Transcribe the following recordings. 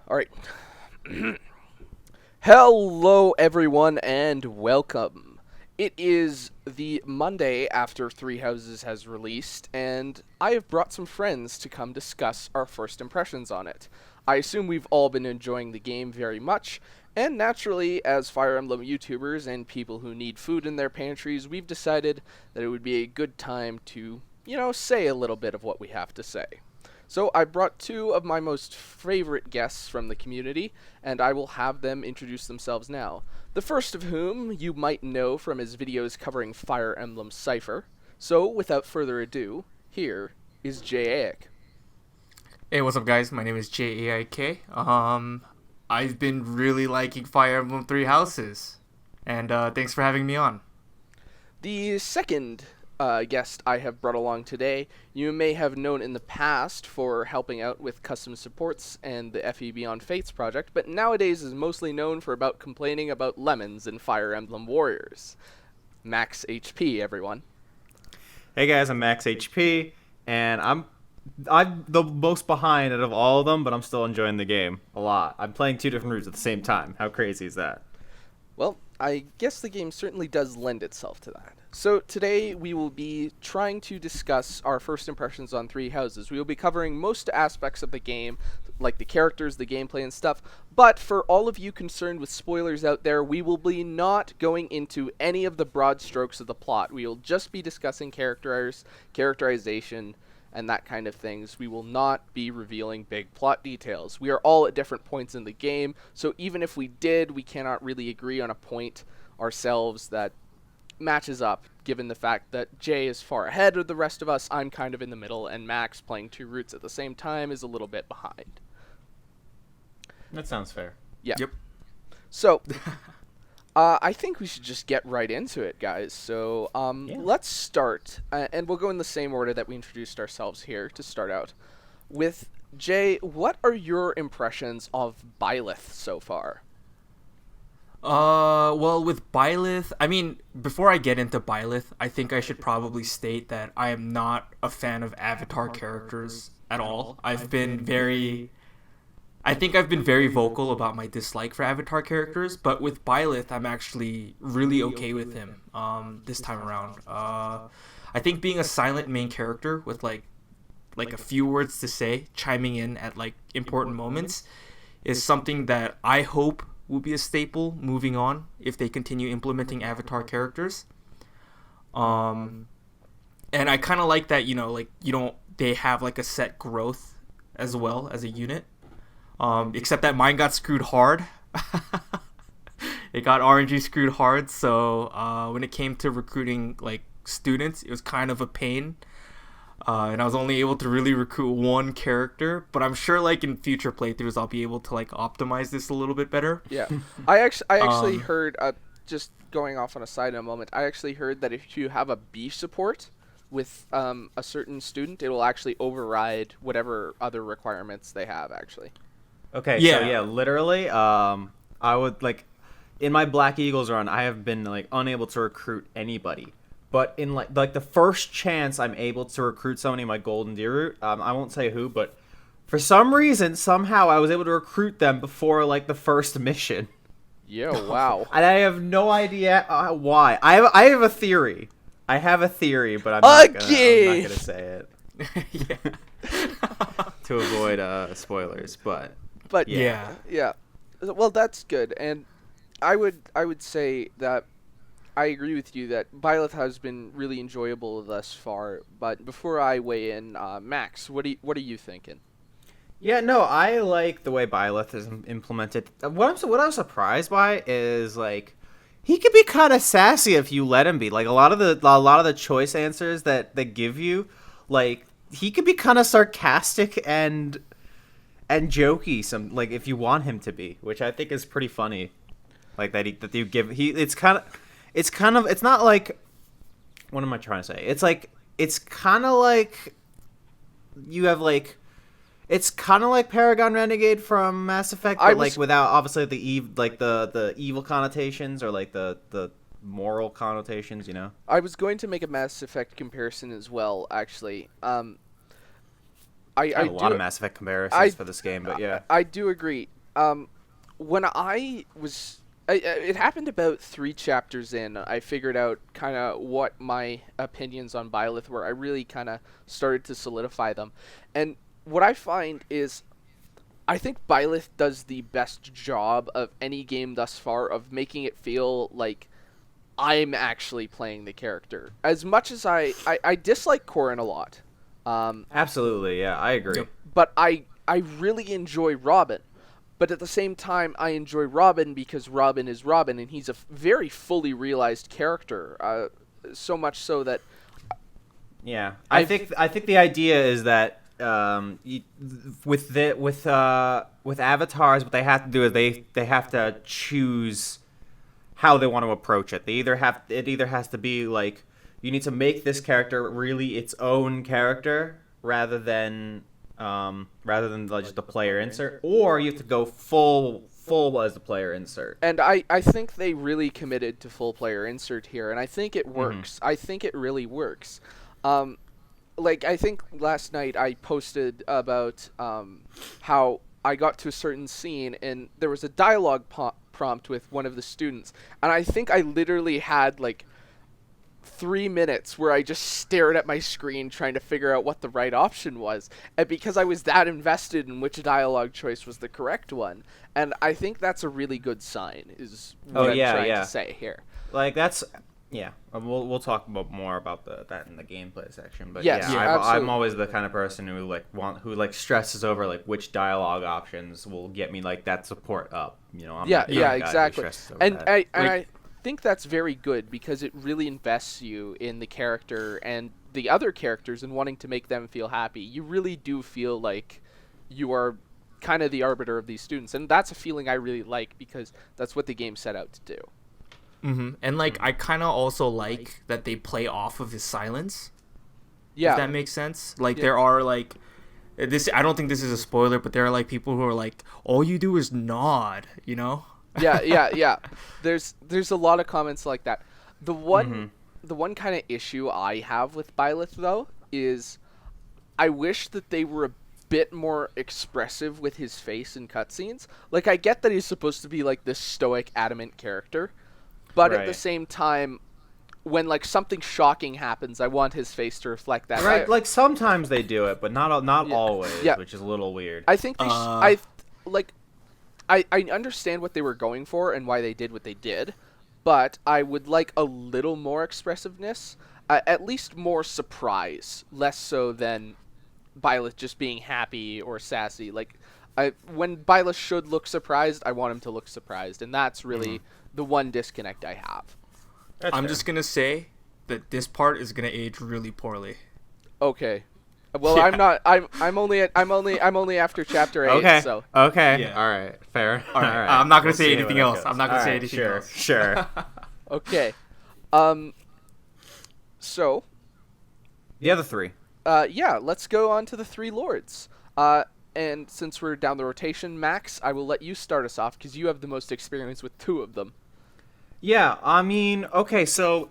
All right. Hello, everyone, and welcome. It is the Monday after Three Houses has released, and I have brought some friends to come discuss our first impressions on it. I assume we've all been enjoying the game very much, and naturally, as Fire Emblem YouTubers and people who need food in their pantries, we've decided that it would be a good time to, say a little bit of what we have to say. So I brought two of my most favorite guests from the community, and I will have them introduce themselves now. The first of whom you might know from his videos covering Fire Emblem Cipher. So without further ado, here is JaeAIK. Hey, what's up, guys? My name is JaeAIK. I've been really liking Fire Emblem Three Houses, and thanks for having me on. The second guest I have brought along today, you may have known in the past for helping out with custom supports and the FE Beyond Fates project, but nowadays is mostly known for about complaining about lemons in Fire Emblem Warriors. MaxHP, everyone. Hey guys, I'm MaxHP, and I'm the most behind out of all of them, but I'm still enjoying the game a lot. I'm playing two different routes at the same time. How crazy is that? Well, I guess the game certainly does lend itself to that. So today we will be trying to discuss our first impressions on Three Houses. We will be covering most aspects of the game, like the characters, the gameplay, and stuff. But for all of you concerned with spoilers out there, we will be not going into any of the broad strokes of the plot. We will just be discussing characterization, and that kind of things. We will not be revealing big plot details. We are all at different points in the game, so even if we did, we cannot really agree on a point ourselves that matches up, given the fact that Jay is far ahead of the rest of us, I'm kind of in the middle, and Max, playing two routes at the same time, is a little bit behind. That sounds fair. Yeah. Yep. So, I think we should just get right into it, guys. So, let's start, and we'll go in the same order that we introduced ourselves here to start out. With Jay, what are your impressions of Byleth so far? Well, with Byleth, before I get into Byleth, I think I should probably state that I am not a fan of Avatar characters at all. I think I've been very vocal about my dislike for Avatar characters, but with Byleth, I'm actually really okay with him this time around. I think being a silent main character with like a few words to say, chiming in at like important moments, is something that I hope will be a staple moving on if they continue implementing Avatar characters. And I kind of like that, they have like a set growth as well as a unit. Except that mine got screwed hard. It got RNG screwed hard, so when it came to recruiting like students, it was kind of a pain. And I was only able to really recruit one character, but I'm sure like in future playthroughs I'll be able to like optimize this a little bit better. Yeah, I actually heard, just going off on a side in a moment, I actually heard that if you have a B support with a certain student, it will actually override whatever other requirements they have, actually. Okay, Yeah. so yeah, literally, I would like in my Black Eagles run, I have been like unable to recruit anybody. But in like the first chance I'm able to recruit somebody in my Golden Deer route, I won't say who, but for some reason, somehow I was able to recruit them before like the first mission. Yo, wow. And I have no idea why. I have a theory. I have a theory, but I'm not gonna say it Yeah. to avoid spoilers. But Yeah. yeah. Well, that's good, and I would say that I agree with you that Byleth has been really enjoyable thus far. But before I weigh in, Max, what are you thinking? Yeah, no, I like the way Byleth is implemented. What I'm surprised by is like he can be kind of sassy if you let him be. Like a lot of the choice answers that they give you, like he can be kind of sarcastic and jokey. Some like if you want him to be, which I think is pretty funny. Like that you give it's not like, what am I trying to say? It's kind of like you have like, it's kind of like Paragon Renegade from Mass Effect, but like without obviously the evil connotations or like the moral connotations, you know? I was going to make a Mass Effect comparison as well, actually. I have a lot of Mass Effect comparisons for this game, but yeah. I do agree. when it happened about 3 chapters in. I figured out kind of what my opinions on Byleth were. I really kind of started to solidify them, and what I find is, I think Byleth does the best job of any game thus far of making it feel like I'm actually playing the character. As much as I dislike Corrin a lot, Absolutely, yeah, I agree. Yep. but I really enjoy Robin. But at the same time, I enjoy Robin because Robin is Robin, and he's a very fully realized character. So much so that Yeah, I think the idea is that with avatars, what they have to do is they have to choose how they want to approach it. It either has to be like, you need to make this character really its own character rather than like just a player insert, or you have to go full as the player insert. And I think they really committed to full player insert here, and I think it works. I think it really works. I think last night I posted about how I got to a certain scene, and there was a dialogue prompt with one of the students, and I think I literally had 3 minutes where I just stared at my screen trying to figure out what the right option was, and because I was that invested in which dialogue choice was the correct one. And I think that's a really good sign, is what I'm trying to say here. We'll talk more about that in the gameplay section. But Yes, I'm always the kind of person who stresses over which dialogue options will get me that support up. I'm not the guy who exactly. stresses over And that. I think that's very good because it really invests you in the character and the other characters and wanting to make them feel happy. You really do feel like you are kind of the arbiter of these students, and that's a feeling I really like because that's what the game set out to do. Mm-hmm. And I kind of also like that they play off of his silence. Yeah, if that makes sense. There are this. I don't think this is a spoiler, but there are people who are all you do is nod. Yeah. There's a lot of comments like that. The one kind of issue I have with Byleth though is I wish that they were a bit more expressive with his face in cutscenes. I get that he's supposed to be this stoic, adamant character, but at the same time, when something shocking happens, I want his face to reflect that. Right, sometimes they do it, but not always, which is a little weird. I think they I understand what they were going for and why they did what they did, but I would like a little more expressiveness, at least more surprise, less so than Byleth just being happy or sassy. When Byleth should look surprised, I want him to look surprised, and that's really the one disconnect I have. I'm just gonna say that this part is gonna age really poorly. Okay. Well, I'm not. I'm only after chapter 8. Okay. So. Okay. Yeah. All right. Fair. All right. I'm not gonna say anything else. I'm not gonna say anything else. Sure. Okay. So. The other three. Yeah. Let's go on to the three lords. And since we're down the rotation, Max, I will let you start us off because you have the most experience with 2 of them. Yeah. I mean, okay. So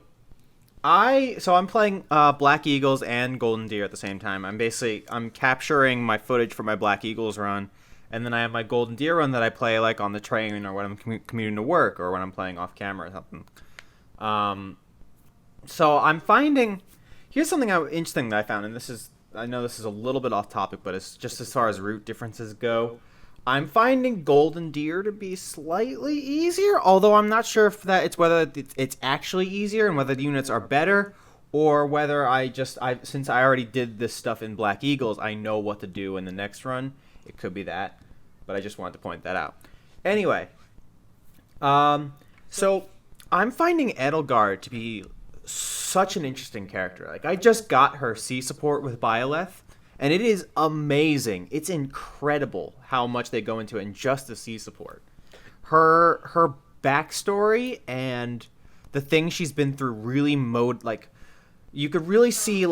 I'm playing Black Eagles and Golden Deer at the same time. I'm capturing my footage for my Black Eagles run, and then I have my Golden Deer run that I play on the train or when I'm commuting to work or when I'm playing off camera or something. So I'm finding, here's something interesting that I found, and I know this is a little bit off topic, but it's just as far as route differences go. I'm finding Golden Deer to be slightly easier, although I'm not sure if whether it's actually easier and whether the units are better, or whether since I already did this stuff in Black Eagles, I know what to do in the next run. It could be that, but I just wanted to point that out. Anyway, so I'm finding Edelgard to be such an interesting character. I just got her C support with Byleth, and it is amazing. It's incredible how much they go into it in just the C support. Her backstory and the things she's been through really you could really see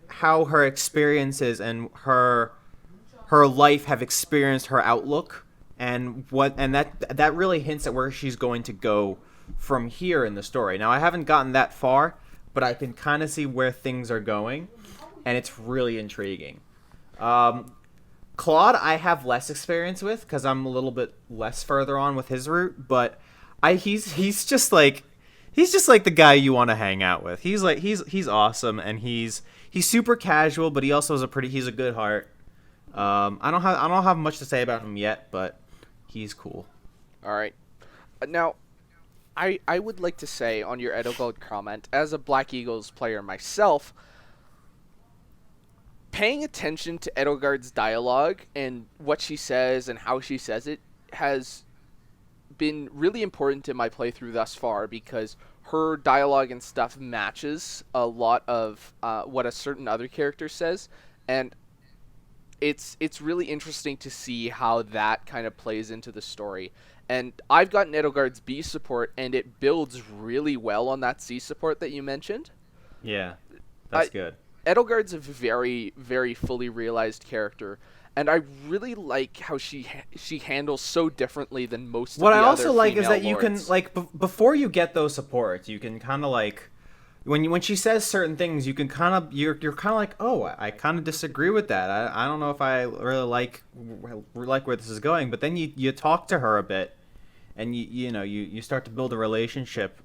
how her experiences and her life have experienced her outlook, and that really hints at where she's going to go from here in the story. Now I haven't gotten that far, but I can kind of see where things are going, and it's really intriguing. Claude, I have less experience with because I'm a little bit less further on with his route, but he's just like the guy you want to hang out with. He's awesome, and he's super casual, but he also has he's a good heart. I don't have much to say about him yet, but he's cool. All right. Now, I would like to say on your Edelgard comment, as a Black Eagles player myself, paying attention to Edelgard's dialogue and what she says and how she says it has been really important in my playthrough thus far, because her dialogue and stuff matches a lot of what a certain other character says, and it's really interesting to see how that kind of plays into the story. And I've gotten Edelgard's B support, and it builds really well on that C support that you mentioned. Yeah, that's good. Edelgard's a very, very fully realized character, and I really like how she handles so differently than most of the other female lords. What I also like is that you can, like, before you get those supports, you can kind of, like, when she says certain things, you can kind of, you're kind of like, oh, I kind of disagree with that. I don't know if I really like where this is going, but then you talk to her a bit, and you start to build a relationship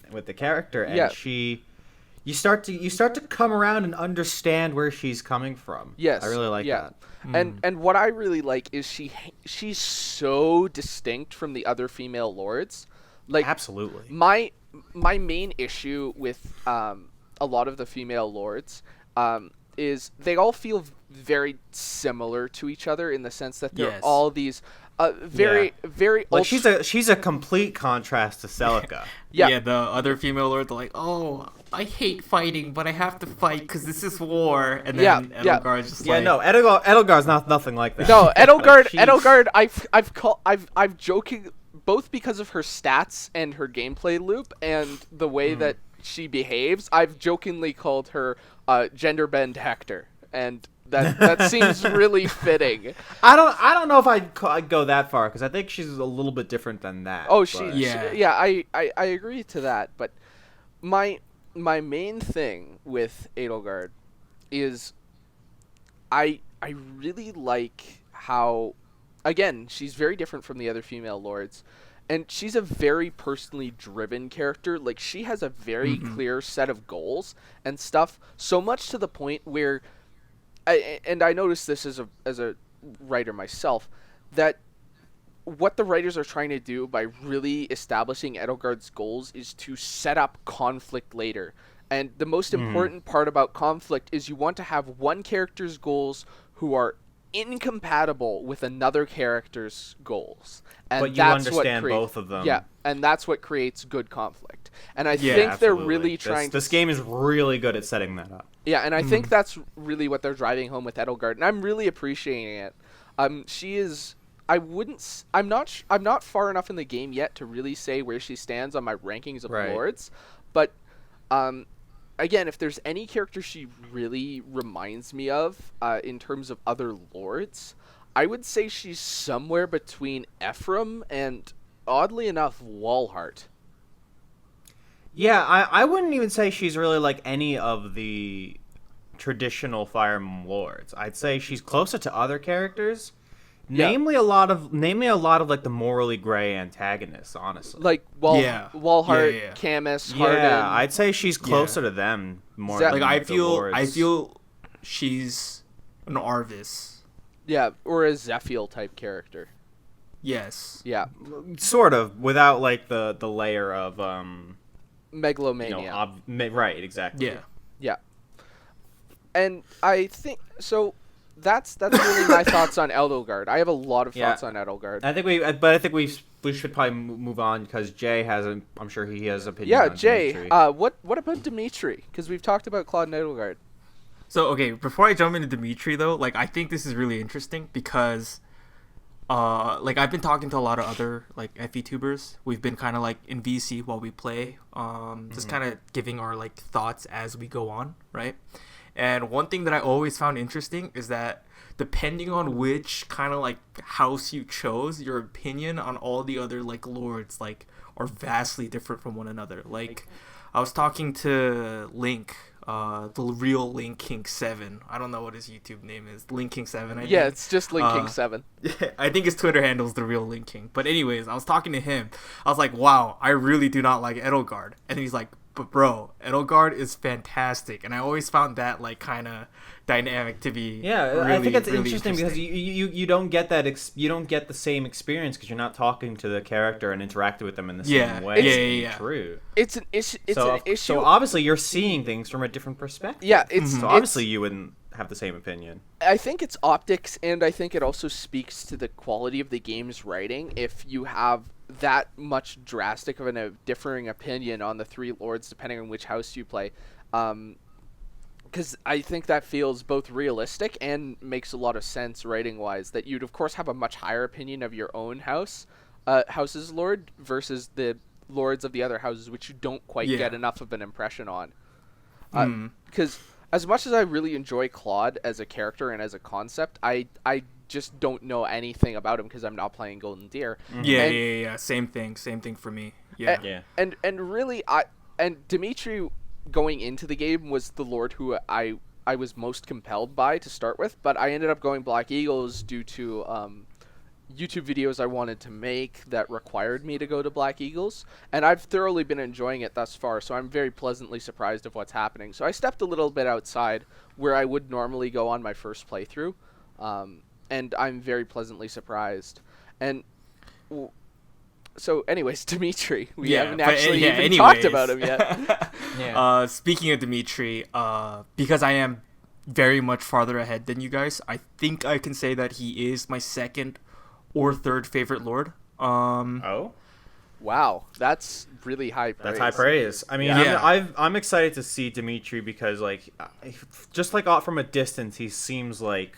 with the character, and you start to come around and understand where she's coming from. Yes, I really like that. And what I really like is she's so distinct from the other female lords. Like, absolutely. My main issue with a lot of the female lords is they all feel very similar to each other, in the sense that they're all these very like she's a complete contrast to Celica. Yeah, the other female lords are like, oh, I hate fighting, but I have to fight because this is war. And then Edelgard's just like, no, Edelgard's nothing like that. No, Edelgard, I've joking, both because of her stats and her gameplay loop and the way that she behaves, I've jokingly called her gender bend Hector, and that seems really fitting. I don't know if I'd go that far, because I think she's a little bit different than that. Oh, I agree to that, but my main thing with Edelgard is I really like how, again, she's very different from the other female lords, and she's a very personally driven character. Like, she has a very clear set of goals and stuff, so much to the point where, I noticed this as a writer myself, that what the writers are trying to do by really establishing Edelgard's goals is to set up conflict later. And the most important part about conflict is you want to have one character's goals who are incompatible with another character's goals. And but you understand both of them. Yeah, and that's what creates good conflict. And I think they're really trying This game is really good at setting that up. Yeah, and I think that's really what they're driving home with Edelgard, and I'm really appreciating it. She is... I'm not far enough in the game yet to really say where she stands on my rankings of lords, but again, if there's any character she really reminds me of in terms of other lords, I would say she's somewhere between Ephraim and, oddly enough, Walhart. Yeah, I wouldn't even say she's really like any of the traditional Fire Emblem lords. I'd say she's closer to other characters. Namely, a lot of like the morally gray antagonists, honestly. Like Walhart, Camus, Hardin. Yeah, I'd say she's closer to them more. Than I feel she's an Arvis. Yeah, or a Zephiel type character. Yes. Yeah. Sort of, without like the layer of megalomania. Right, exactly. Yeah. Yeah. And I think so. That's really my thoughts on Edelgard. I have a lot of thoughts on Edelgard. I think we should probably move on, because Jay has I'm sure he has opinion. Yeah, on Jay. Dimitri. What about Dimitri? Because we've talked about Claude and Edelgard. So okay, before I jump into Dimitri though, like I think this is really interesting because, like I've been talking to a lot of other like FE-tubers. We've been kind of like in VC while we play, just kind of giving our like thoughts as we go on, right? And one thing that I always found interesting is that depending on which kind of like house you chose, your opinion on all the other like lords like are vastly different from one another. Like I was talking to Link the real Link King 7. I don't know what his YouTube name is. Link King 7, I think. Yeah, it's just Link King 7. I think his Twitter handle is the real Link King. But anyways, I was talking to him. I was like, wow, I really do not like Edelgard. And he's like, but bro, Edelgard is fantastic. And I always found that like kind of dynamic to be I think it's really interesting because you don't get that you don't get the same experience because you're not talking to the character and interacting with them in the same way. Yeah. True. It's an issue. It's an issue. So obviously you're seeing things from a different perspective. Yeah, it's so obviously you wouldn't have the same opinion. I think it's optics, and I think it also speaks to the quality of the game's writing. If you have that much drastic of a differing opinion on the three lords, depending on which house you play, because I think that feels both realistic and makes a lot of sense writing-wise, that you'd, of course, have a much higher opinion of your own house's lord versus the lords of the other houses, which you don't quite get enough of an impression on. Because as much as I really enjoy Claude as a character and as a concept, I just don't know anything about him because I'm not playing Golden Deer. Yeah. Same thing for me. And really, Dimitri going into the game was the lord who I was most compelled by to start with, but I ended up going Black Eagles due to YouTube videos I wanted to make that required me to go to Black Eagles, and I've thoroughly been enjoying it thus far, so I'm very pleasantly surprised of what's happening. So I stepped a little bit outside where I would normally go on my first playthrough, and I'm very pleasantly surprised. And so anyways, Dimitri, we haven't actually even talked about him yet. Speaking of Dimitri, because I am very much farther ahead than you guys, I think I can say that he is my second or third favorite lord. Wow, that's really high praise. That's high praise. I mean, I'm excited to see Dimitri because, like, just like from a distance, he seems like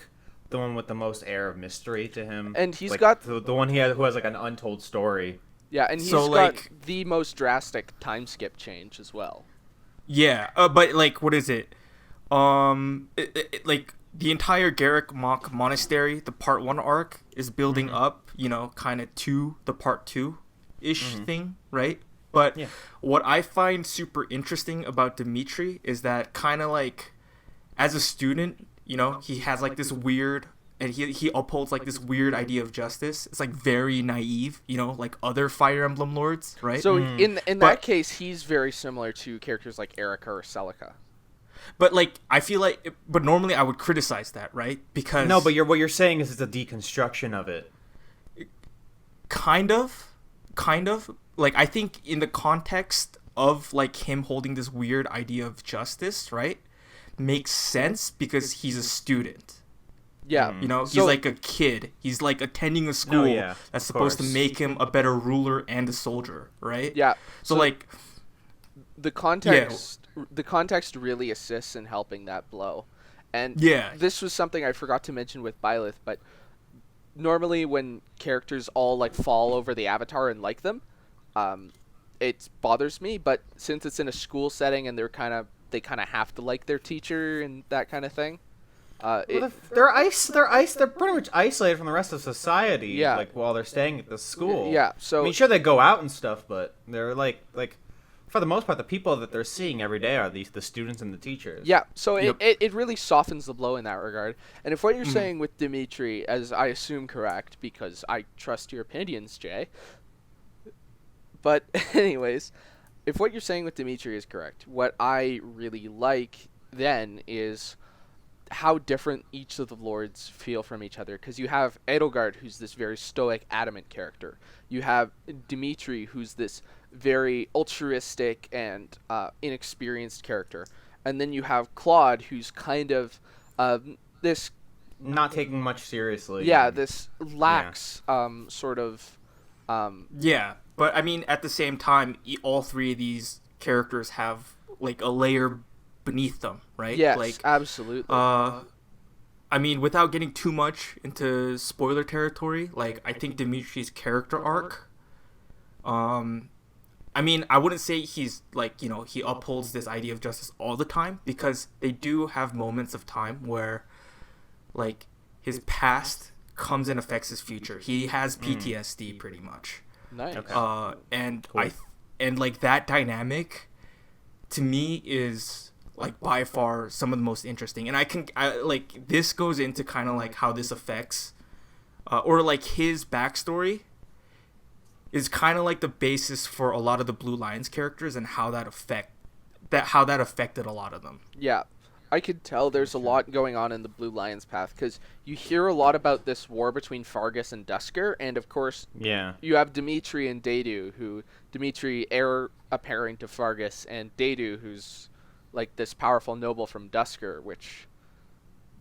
the one with the most air of mystery to him. And he's like, got the one who has like an untold story. Yeah, and he's got the most drastic time skip change as well. Yeah, but like, what is it? Like the entire JaeAIK Monastery, the Part 1 arc is building up, kind of to the Part 2-ish thing, right? But what I find super interesting about Dimitri is that kind of like, as a student, he has like this weird, and he upholds like this weird idea of justice. It's like very naive, like other Fire Emblem lords, right? So in that case, he's very similar to characters like Erica or Celica. But like, I feel like, but normally I would criticize that, right? Because no, but what you're saying is it's a deconstruction of it. Kind of. Like, I think in the context of like him holding this weird idea of justice, right, makes sense because he's a student. Yeah. He's like a kid. He's like attending a school that's supposed to make him a better ruler and a soldier, right? Yeah. So like, the context really assists in helping that blow. And this was something I forgot to mention with Byleth, but normally when characters all like fall over the avatar and like them, it bothers me, but since it's in a school setting and they kind of have to like their teacher and that kind of thing, they're pretty much isolated from the rest of society. Yeah. Like while they're staying at the school. Yeah. So I mean, sure they go out and stuff, but they're like for the most part, the people that they're seeing every day are the students and the teachers. Yeah. So it really softens the blow in that regard. And if what you're saying with Dimitri, as I assume correct, because I trust your opinions, Jay. But anyways, if what you're saying with Dimitri is correct, what I really like then is how different each of the lords feel from each other. Because you have Edelgard, who's this very stoic, adamant character. You have Dimitri, who's this very altruistic and inexperienced character. And then you have Claude, who's kind of this... not taking much seriously. Yeah, this lax sort of... But I mean, at the same time, all three of these characters have like a layer beneath them, right? Yes, like, absolutely. I mean, without getting too much into spoiler territory, like I think Dimitri's character arc, I mean, I wouldn't say he's like, he upholds this idea of justice all the time, because they do have moments of time where like his past comes and affects his future. He has PTSD pretty much. Nice. Okay. And cool. and like that dynamic to me is like by far some of the most interesting. And like this goes into kind of like how this affects, or like his backstory is kind of like the basis for a lot of the Blue Lions characters and how that affected a lot of them. Yeah. I could tell there's a lot going on in the Blue Lions path, because you hear a lot about this war between Fargus and Duscur, and of course you have Dimitri and Dedu, who Dimitri heir apparent to Fargus, and Dedu, who's like this powerful noble from Duscur, which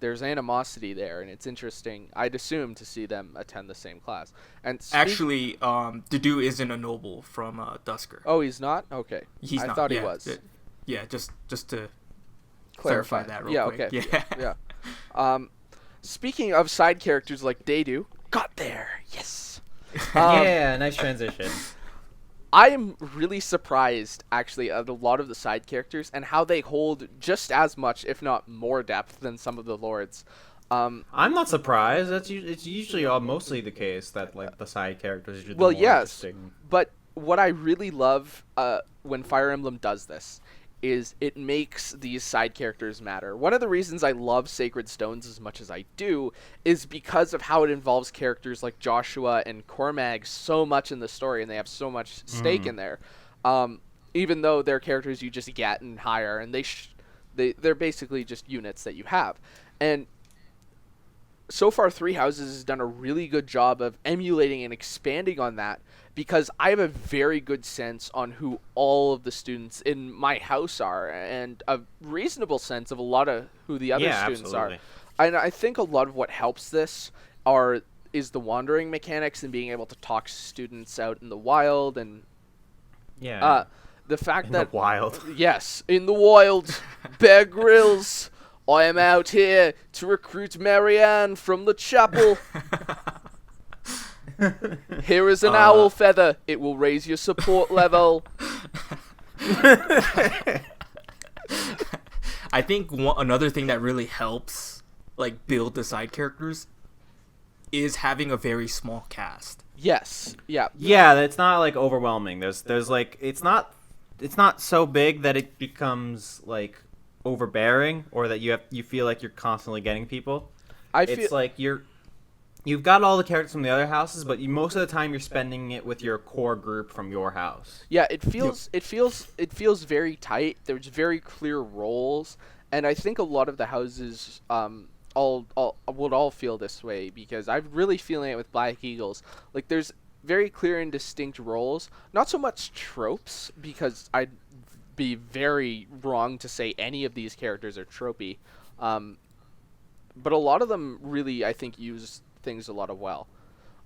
there's animosity there, and it's interesting, I'd assume, to see them attend the same class. And actually, Dedu isn't a noble from Duscur. Oh, he's not? Okay. I thought he was. Just to clarify that real quick. Okay. Yeah. Speaking of side characters like Dedu, got there. Yes. Yeah, nice transition. I am really surprised, actually, at a lot of the side characters and how they hold just as much, if not more, depth than some of the lords. I'm not surprised. It's usually mostly the case that like the side characters are the more interesting. But what I really love when Fire Emblem does this is it makes these side characters matter. One of the reasons I love Sacred Stones as much as I do is because of how it involves characters like Joshua and Cormag so much in the story, and they have so much stake in there. Even though they're characters you just get and hire, and they're basically just units that you have. And so far, Three Houses has done a really good job of emulating and expanding on that, because I have a very good sense on who all of the students in my house are, and a reasonable sense of a lot of who the other students are. And I think a lot of what helps this is the wandering mechanics and being able to talk students out in the wild, and the fact that the wild. Yes, in the wild. Bear Grylls. I am out here to recruit Marianne from the chapel. Here is an owl feather. It will raise your support level. I think another thing that really helps like build the side characters is having a very small cast. Yes. Yeah. Yeah, it's not like overwhelming. There's like it's not so big that it becomes like overbearing, or that you feel like you're constantly getting people. It's like you've got all the characters from the other houses, but most of the time you're spending it with your core group from your house. Yeah, it feels very tight. There's very clear roles, and I think a lot of the houses would all feel this way, because I'm really feeling it with Black Eagles. Like, there's very clear and distinct roles, not so much tropes, because I'd be very wrong to say any of these characters are tropey, but a lot of them really, I think, use things a lot of well.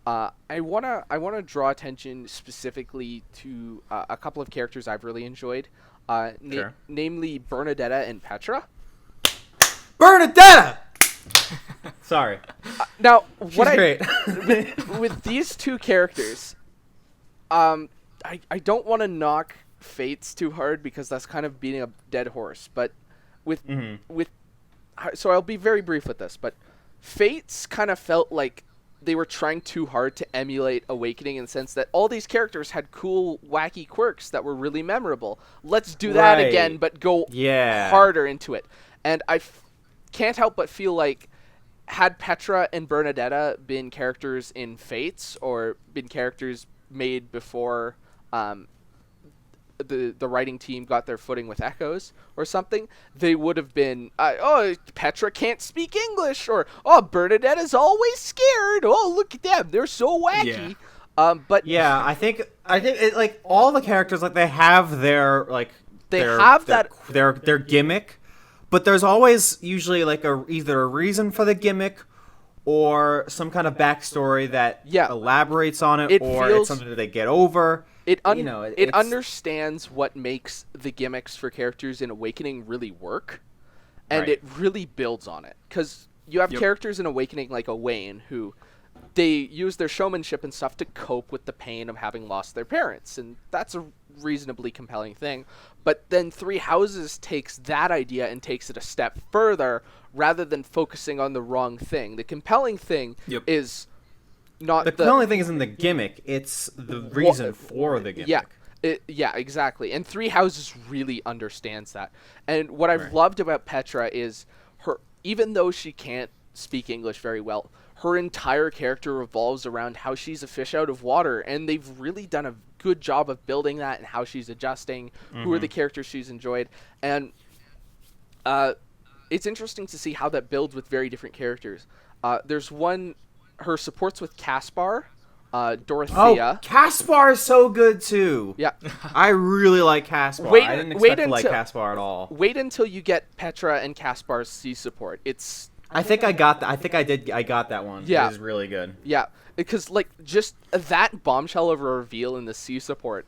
I wanna draw attention specifically to a couple of characters I've really enjoyed, Sure. Namely Bernadetta and Petra. Bernadetta. Sorry. Now, Great. with these two characters, I don't want to knock Fates too hard, because that's kind of beating a dead horse. But so I'll be very brief with this. But Fates kind of felt like they were trying too hard to emulate Awakening, in the sense that all these characters had cool, wacky quirks that were really memorable. Let's do that again, but go harder into it. And I can't help but feel like, had Petra and Bernadetta been characters in Fates, or been characters made before the writing team got their footing with Echoes or something, they would have been, Petra can't speak English, or, Bernadetta's always scared. Oh, look at them. They're so wacky. Yeah. But yeah, I think it, like, all the characters, like, they have their, like, their gimmick, but there's always usually like either a reason for the gimmick, or some kind of backstory that elaborates on it, or it's something that they get over. It understands what makes the gimmicks for characters in Awakening really work, and it really builds on it. Because you have characters in Awakening like Owain, who they use their showmanship and stuff to cope with the pain of having lost their parents, and that's a reasonably compelling thing. But then Three Houses takes that idea and takes it a step further, rather than focusing on the wrong thing. The compelling thing is not the compelling thing isn't the gimmick, it's the reason for the gimmick. Yeah, Yeah, exactly. And Three Houses really understands that. And what I've Right. loved about Petra is her, even though she can't speak English very well, her entire character revolves around how she's a fish out of water, and they've really done a good job of building that and how she's adjusting, who are the characters she's enjoyed. And it's interesting to see how that builds with very different characters. There's one, her supports with Caspar, Dorothea. Oh, Caspar is so good too. Yeah. I really like Caspar. I didn't expect to like Caspar at all. Wait until you get Petra and Caspar's C support. It's. I think I got that. I got that one. Yeah. It is really good. Yeah, because like just that bombshell of a reveal in the C support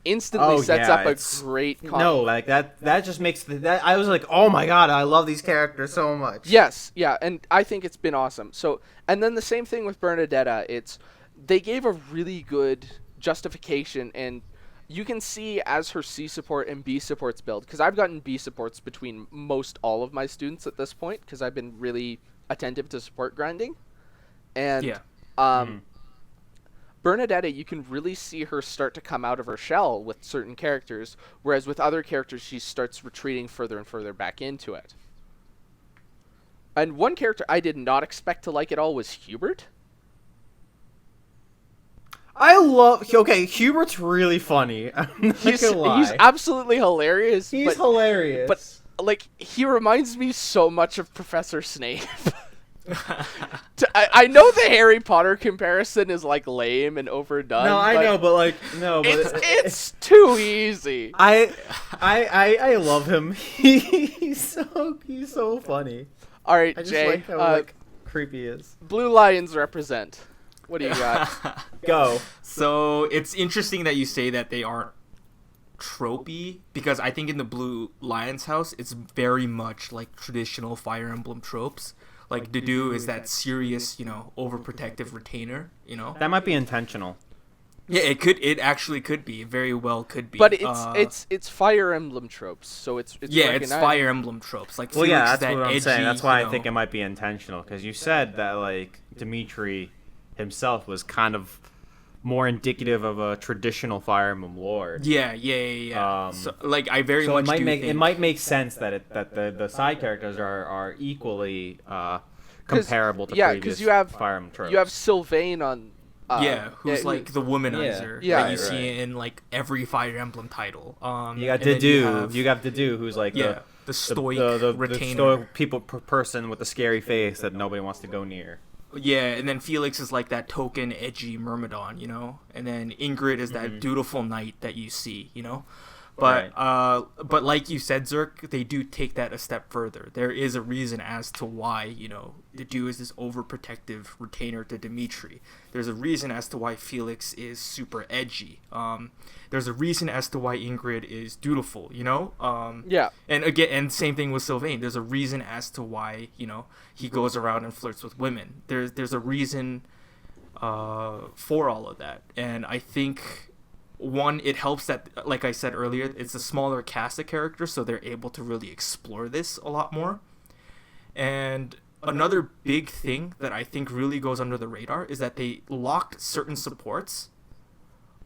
instantly sets up a great. No, like that just makes that. I was like, oh my god, I love these characters so much. Yes, yeah, and I think it's been awesome. So, and then the same thing with Bernadetta. They gave a really good justification, and you can see as her C support and B supports build, because I've gotten B supports between most all of my students at this point, because I've been really attentive to support grinding. And Bernadetta, you can really see her start to come out of her shell with certain characters, whereas with other characters she starts retreating further and further back into it. And one character I did not expect to like at all was Hubert. Okay, Hubert's really funny. I'm not gonna lie. He's absolutely hilarious. He's hilarious. But like, he reminds me so much of Professor Snape. I know the Harry Potter comparison is like lame and overdone. No, I know, but like no, but it's too easy. I love him. He's so funny. All right, I just Jay. like how creepy he is. Blue Lions represent. What do you got? Go. So it's interesting that you say that they aren't tropey, because I think in the Blue Lions house it's very much like traditional Fire Emblem tropes. Like Dedue is that serious, overprotective retainer, That might be intentional. Yeah, it actually could be. Very well could be. But it's Fire Emblem tropes, so it's it's Fire Emblem tropes. Like well, Felix yeah, is that's that what I'm edgy, saying. That's why I think it might be intentional, because you said that like Dimitri himself was kind of more indicative of a traditional Fire Emblem lord. Yeah. So, like I very much it do make think... it might make sense that the side characters are equally comparable to previous Fire Emblem tropes. You have Sylvain on. Who's like the womanizer that you see in like every Fire Emblem title. You got Dedue. You got Dedue, who's like the stoic retainer, the stoic person with the scary face that nobody wants to go near. Yeah, and then Felix is like that token edgy Myrmidon, and then Ingrid is that dutiful knight that you see, But but like you said, Zerk, they do take that a step further. There is a reason as to why, Dedue is this overprotective retainer to Dimitri. There's a reason as to why Felix is super edgy. There's a reason as to why Ingrid is dutiful, Yeah. And again, and same thing with Sylvain. There's a reason as to why, he goes around and flirts with women. There's a reason for all of that. And I think... One, it helps that, like I said earlier, it's a smaller cast of characters, so they're able to really explore this a lot more. And another big thing that I think really goes under the radar is that they locked certain supports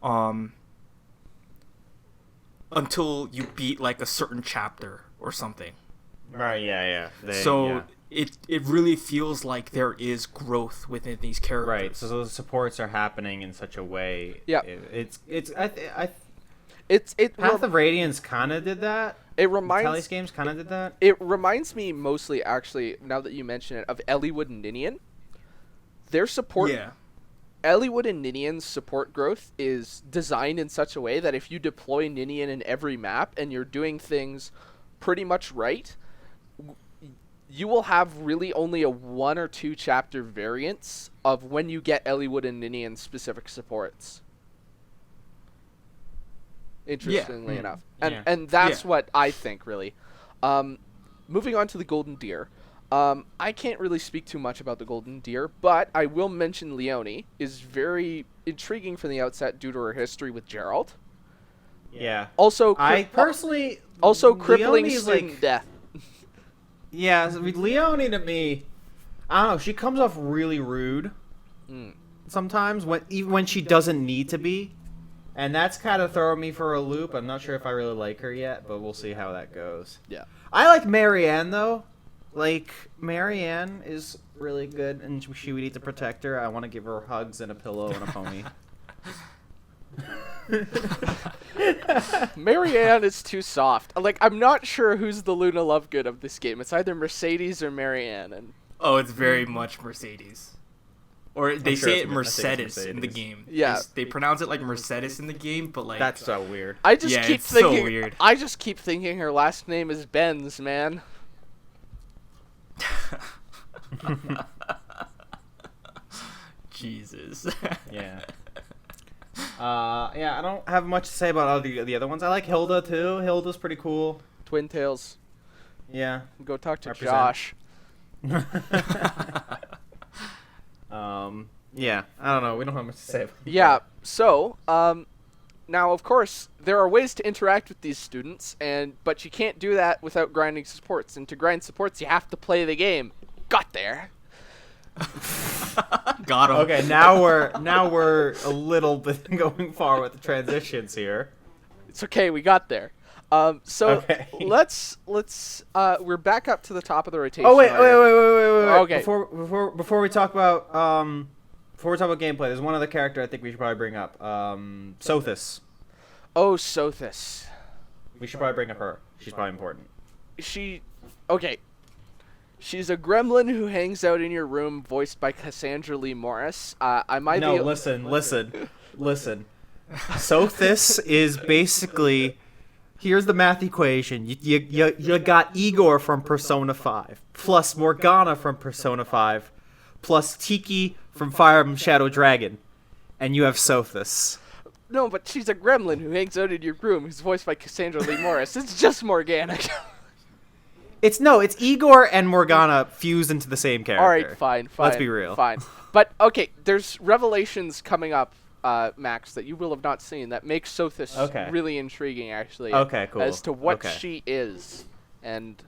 until you beat like a certain chapter or something. Right, yeah. It really feels like there is growth within these characters. Right, so those supports are happening in such a way. Yeah. Path of Radiance kind of did that. Telly's games kind of did that. It reminds me mostly, actually, now that you mention it, of Eliwood and Ninian. Their support... Yeah. Eliwood and Ninian's support growth is designed in such a way that if you deploy Ninian in every map and you're doing things pretty much right... you will have really only a 1 or 2 chapter variance of when you get Eliwood and Ninian specific supports. Interestingly enough. And that's what I think, really. Moving on to the Golden Deer. I can't really speak too much about the Golden Deer, but I will mention Leonie is very intriguing from the outset due to her history with Gerald. Yeah. Also, crippling Leonie's student death. Yeah, Leonie to me, I don't know. She comes off really rude sometimes, even when she doesn't need to be, And that's kind of throwing me for a loop. I'm not sure if I really like her yet, but we'll see how that goes. Yeah. I like Marianne, though. Like, Marianne is really good, and she would need to protect her. I want to give her hugs and a pillow and a pony. Marianne is too soft. Like, I'm not sure who's the Luna Lovegood of this game. It's either Mercedes or Marianne. And Oh, it's very much Mercedes. Or they sure say it's it Mercedes. in the game. Yeah. They pronounce it like Mercedes in the game, but like That's so weird. I just Yeah, keep it's so thinking. weird. I just keep thinking her last name is Benz, man. Jesus. Yeah. Yeah, I don't have much to say about all the other ones. I like Hilda, too. Hilda's pretty cool. Twin Tails. Yeah. Go talk to Represent. Josh. Yeah, I don't know. We don't have much to say about Yeah. So, now of course there are ways to interact with these students, but you can't do that without grinding supports. And to grind supports, you have to play the game. Got there. Got him. Okay, now we're a little bit going far with the transitions here. It's okay. We got there. So Okay. let's we're back up to the top of the rotation. Oh wait. order. Okay. Before we talk about gameplay, there's one other character I think we should probably bring up. Sothis. Oh, Sothis. We should probably bring up her. She's probably important. Okay. She's a gremlin who hangs out in your room, voiced by Cassandra Lee Morris. Listen. Sothis is basically, here's the math equation. You got Igor from Persona 5, plus Morgana from Persona 5, plus Tiki from Fire Emblem Shadow Dragon, and you have Sothis. No, but she's a gremlin who hangs out in your room, who's voiced by Cassandra Lee Morris. It's just Morgana. It's Igor and Morgana fused into the same character. All right, fine. Let's be real. Fine. But, okay, there's revelations coming up, Max, that you will have not seen that makes Sothis really intriguing, actually. Okay, cool. As to what she is. And,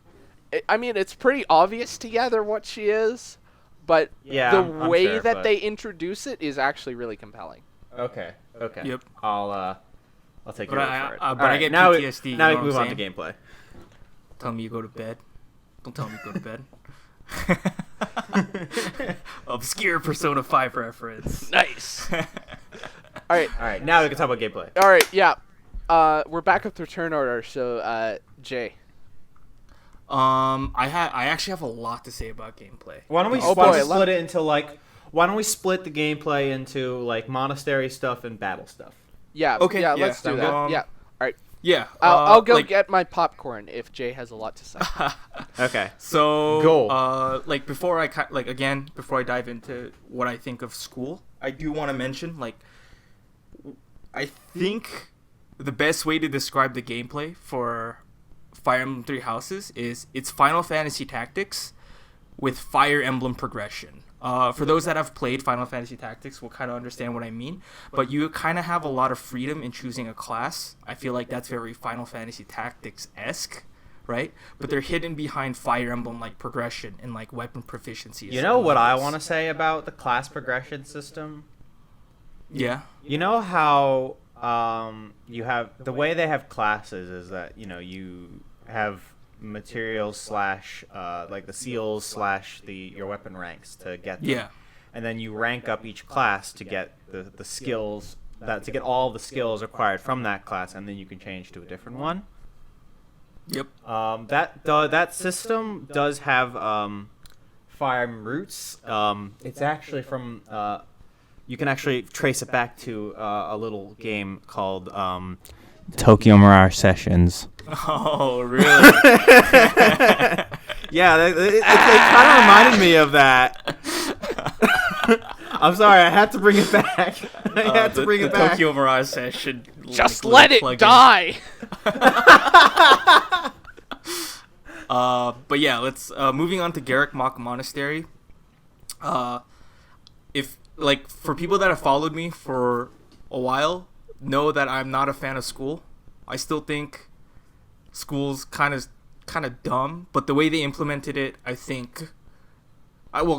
it's pretty obvious together what she is, but I'm way sure, that but- they introduce it is actually really compelling. Okay. Yep. I'll take your word for it. But I get now PTSD. Now we you know move what on I'm to saying? gameplay. Tell me you go to bed. Don't tell me you go to bed. Obscure Persona 5 reference. Nice. All right. Now we can talk about gameplay. All right, yeah. We're back up to return order, so, Jay. I actually have a lot to say about gameplay. Why don't we why don't we split the gameplay into like monastery stuff and battle stuff? Yeah. Okay, Yeah, yeah, let's do sounds that. good. Yeah. All right. Yeah. I'll go get my popcorn if Jay has a lot to say. Okay. So, Go. before I dive into what I think of school, I do want to mention, I think the best way to describe the gameplay for Fire Emblem Three Houses is it's Final Fantasy Tactics with Fire Emblem progression. For those that have played Final Fantasy Tactics will kind of understand what I mean, but you kind of have a lot of freedom in choosing a class. I feel like that's very Final Fantasy Tactics-esque, right? But they're hidden behind Fire Emblem progression and weapon proficiency. You know what I want to say about the class progression system? Yeah. You know how you have the way they have classes is that you have materials / the seals / your weapon ranks to get them. Yeah. And then you rank up each class to get the skills to get all the skills acquired from that class, and then you can change to a different one. Yep. That system does have Fire Emblem roots. It's actually from you can actually trace it back to a little game called Tokyo Mirage Sessions. Oh, really? Yeah, it kind of reminded me of that. I'm sorry, I had to bring it back. The Tokyo Mirage session. Just let it die. But yeah, let's moving on to JaeAIK Monastery. If for people that have followed me for a while, know that I'm not a fan of school. I still think school's kind of dumb, but the way they implemented it, I think,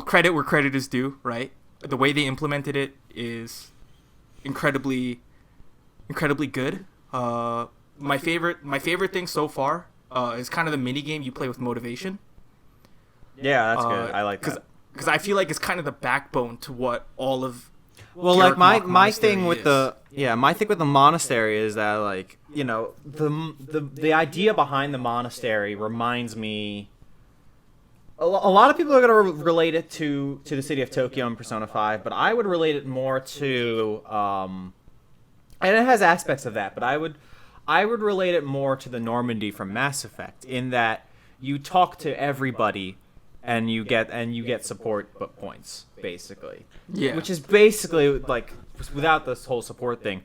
credit where credit is due, right? The way they implemented it is incredibly incredibly good. My favorite thing so far is kind of the mini game you play with motivation. Yeah, that's good. I like that. Because I feel like it's kind of the backbone to what all of Well, JaeAIK like my Monastery thing with is. my thing with the monastery is that, like, you know, the idea behind the monastery reminds me. A lot of people are going to relate it to the city of Tokyo in Persona 5, but I would relate it more to and it has aspects of that, but I would relate it more to the Normandy from Mass Effect, in that you talk to everybody and you get support points, basically. Yeah. Which is basically, like, without this whole support thing,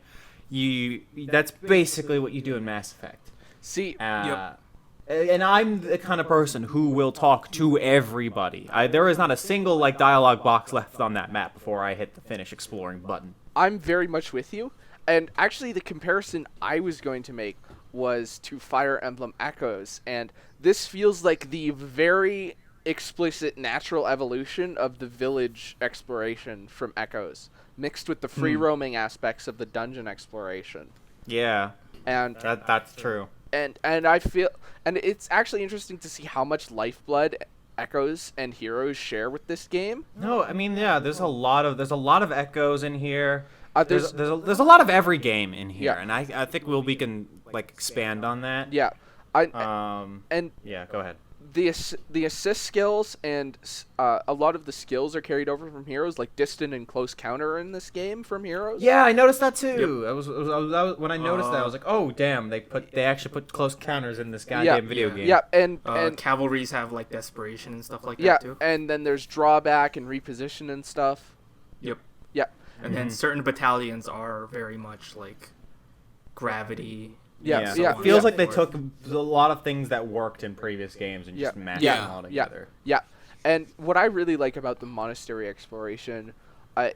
that's basically what you do in Mass Effect. See, Yep. And I'm the kind of person who will talk to everybody. There is not a single, like, dialogue box left on that map before I hit the finish exploring button. I'm very much with you. And actually, the comparison I was going to make was to Fire Emblem Echoes. And this feels like the very explicit natural evolution of the village exploration from Echoes, mixed with the free roaming aspects of the dungeon exploration. Yeah, And that's true. and I feel, and it's actually interesting to see how much lifeblood Echoes and Heroes share with this game. No, I mean, yeah, there's a lot of echoes in here. There's There's a lot of every game in here, Yeah. and I think we can, like, expand on that. yeah, and Yeah, go ahead. the assist skills and a lot of the skills are carried over from Heroes, like distant and close counter in this game from Heroes. Yeah, I noticed that too. When I noticed that, I was like, oh damn, they actually put close counters in this goddamn video game. Yeah, and Cavalries have like desperation and stuff like yeah, that too. and then there's drawback and reposition and stuff. Yep. Yeah, And then certain battalions are very much like gravity. Yeah, So yeah, it feels yeah. like they took a lot of things that worked in previous games and just mashed them all together. Yeah, and what I really like about the monastery exploration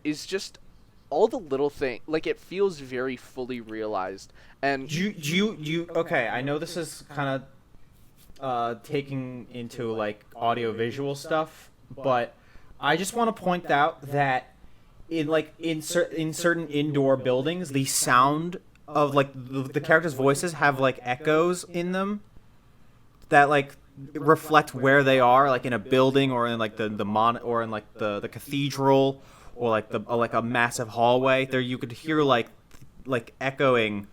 is just all the little things. Like, it feels very fully realized. And You okay, I know this is kind of taking into, like, audio visual stuff, but I just want to point out that in certain indoor buildings, the sound of, like, the characters' voices have, like, echoes in them that, like, reflect where they are, like in a building or in, like, the cathedral, or like a massive hallway. There you could hear like echoing,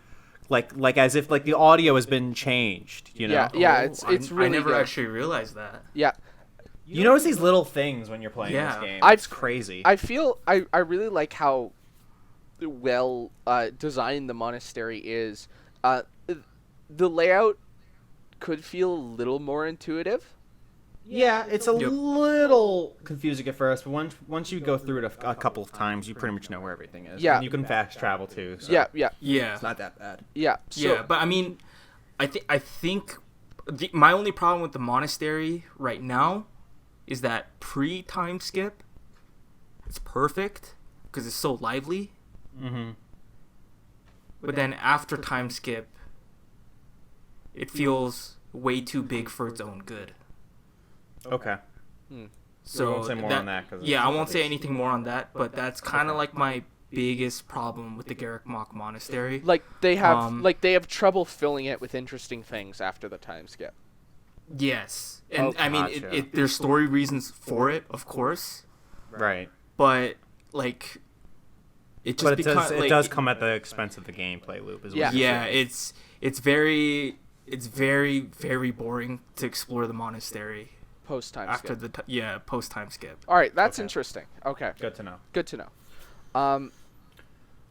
like as if, like, the audio has been changed, you know? Yeah, it's really I never good. actually realized that. Yeah, You notice these little things when you're playing this Yeah. game. I've- It's crazy. I feel I really like how well designed the monastery is. The layout could feel a little more intuitive. Yeah, it's a Yep. little confusing at first, but once you go through it a couple of times, you pretty much know where everything is. Yeah. And you can fast travel too. So Yeah, it's not that bad. So, Yeah, but I mean, I think my only problem with the monastery right now is that pre-time skip, it's perfect because it's so lively. Mm-hmm. But then after time skip, it feels way too big for its own good. Okay. So won't say more on that 'cause yeah, it's- I won't say anything more on that. But that's kind of like my biggest problem with the JaeAIK Monastery. like they have trouble filling it with interesting things after the time skip. Yes, and Oh, I mean, gotcha. there's story reasons for it, of course, Right. but like, it just But becomes it like, does come at the expense of the gameplay loop as well. Yeah. Yeah, it's very very boring to explore the monastery Post time after skip. the post time skip. All right, that's Okay. interesting. Okay, Good to know. good to know.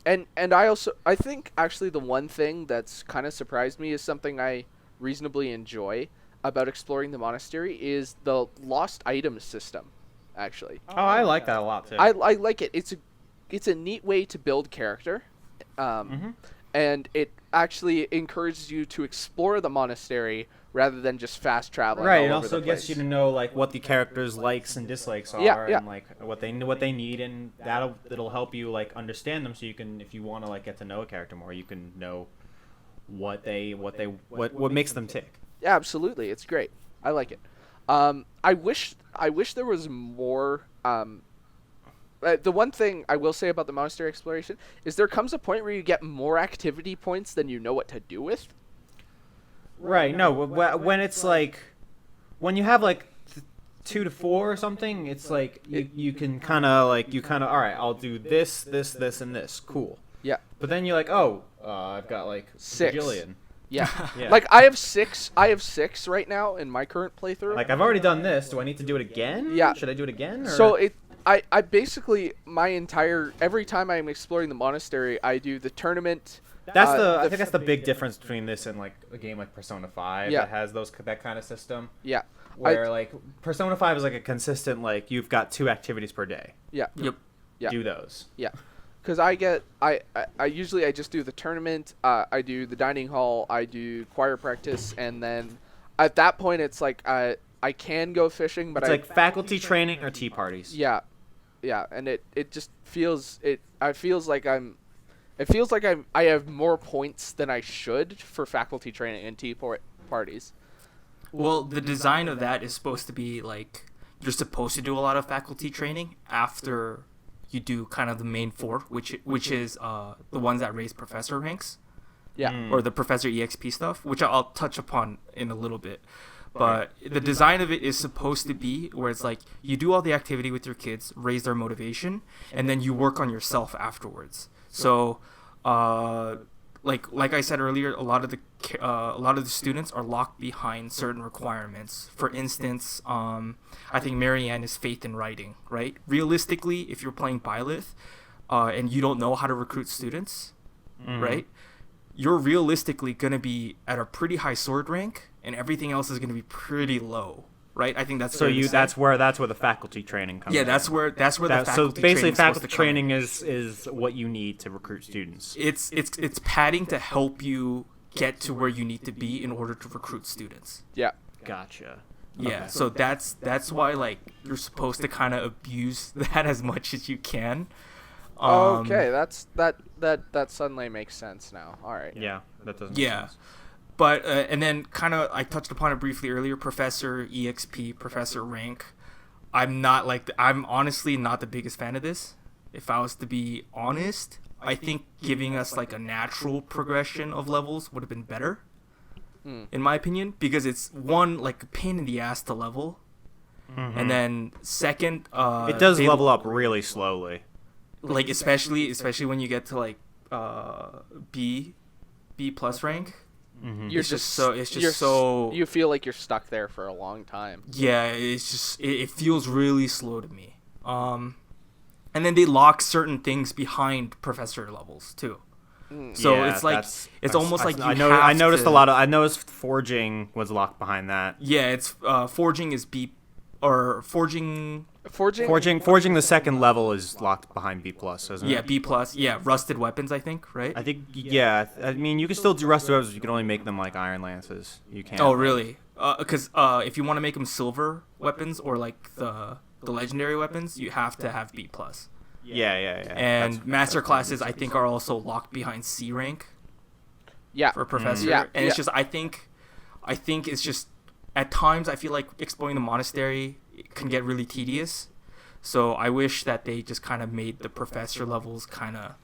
And I think actually the one thing that's kind of surprised me is something I reasonably enjoy about exploring the monastery is the lost items system. Actually, Oh, I like that a lot too. I like it. It's a neat way to build character, and it actually encourages you to explore the monastery rather than just fast traveling. Right, all it over also the gets place. you to know, like, what the characters' likes and dislikes are, Yeah, yeah. and, like, what they need, and it'll help you, like, understand them, so you can, if you want to, like, get to know a character more, you can know what makes them tick. Yeah, absolutely. It's great. I like it. I wish there was more. The one thing I will say about the monastery exploration is there comes a point where you get more activity points than you know what to do with. Right. No, when it's like when you have like 2 to 4 or something, it's like you can kind of all right, I'll do this, this, this, and this. Cool. Yeah. But then you're like, oh, I've got like 6. a bajillion. Yeah. Yeah. Like I have 6 right now in my current playthrough. Like I've already done this. Do I need to do it again? Yeah. Should I do it again? Or? So I basically every time I'm exploring the monastery, I do the tournament. That's I think that's the big difference between this and like a game like Persona 5 Yeah. that has that kind of system. Yeah. Where like Persona 5 is like a consistent like you've got 2 activities per day. Yeah. Yep. Yeah. Do those. Yeah. Because I usually just do the tournament, I do the dining hall, I do choir practice, and then at that point it's like I can go fishing, but It's like faculty training or tea parties. yeah, and it just feels I have more points than I should for faculty training and tea parties. Well, the design of that is supposed to be like you're supposed to do a lot of faculty training after you do kind of the main 4, which is the ones that raise professor ranks. Yeah. Or the professor EXP stuff, which I'll touch upon in a little bit. But the design of it is supposed to be where it's like you do all the activity with your kids, raise their motivation, and then you work on yourself afterwards. So, like I said earlier, a lot of the students are locked behind certain requirements. For instance, I think Marianne is faith in writing, right? Realistically, if you're playing Byleth, and you don't know how to recruit students, right? You're realistically gonna be at a pretty high sword rank, and everything else is gonna be pretty low, right? I think that's that's where the faculty training comes. Yeah, in. that's where the faculty so basically training faculty training is what you need to recruit students. It's padding to help you get to where you need to be in order to recruit students. Yeah. Gotcha. Yeah, Okay. so that's why like you're supposed to kind of abuse that as much as you can. Okay, that suddenly makes sense now. All right. Yeah, that doesn't. Yeah. Make sense. But and then kind of I touched upon it briefly earlier. Professor EXP, Professor rank. I'm honestly not the biggest fan of this. If I was to be honest, I think giving us like a natural progression of levels would have been better, in my opinion, because it's one like a pain in the ass to level, and then second, It does level up really slowly. like especially when you get to like B plus rank. You're It's just so you feel like you're stuck there for a long time. yeah, it's just it feels really slow to me. And then they lock certain things behind professor levels too. So Yeah, it's like almost like I you noticed to, a lot of. I noticed forging was locked behind that. Yeah, it's forging is B or forging. Forging the second level is locked behind B plus, isn't Yeah, it? B plus. Yeah, rusted weapons. I think, right? I think I mean you can still do rusted weapons. You can only make them like iron lances. You can't. Oh, really? Because if you want to make them silver weapons or like the legendary weapons, you have to have B plus. Yeah. And That's- master classes, I think, are also locked behind C rank Yeah. for professor. Yeah, And it's just I think it's just at times I feel like exploring the monastery can get really tedious. So I wish that they just kind of made the professor levels kind of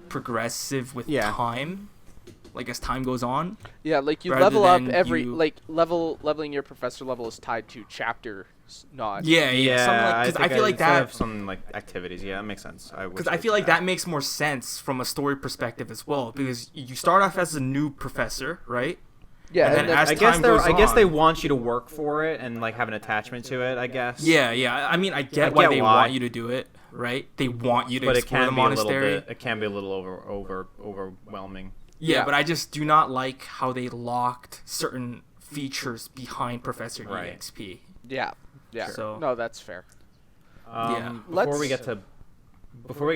progressive with time, like as time goes on. Yeah, like you rather level up than every you- like leveling your professor level is tied to chapter nod. Yeah, something like, cause I feel like instead that of some like activities. Yeah, that makes sense. because I feel like that makes more sense from a story perspective as well. Because you start off as a new professor, right? Yeah, And and then then as I guess time they goes I guess they on- want you to work for it and like have an attachment to it. I guess. Yeah. I mean, I get why they want you to do it, right? They want you to But it explore can the be a little monastery. bit. It can be a little overwhelming. Yeah, Yeah. but I just do not like how they locked certain features behind Professor Right. EXP. yeah. So- No, that's fair. Yeah. Before we get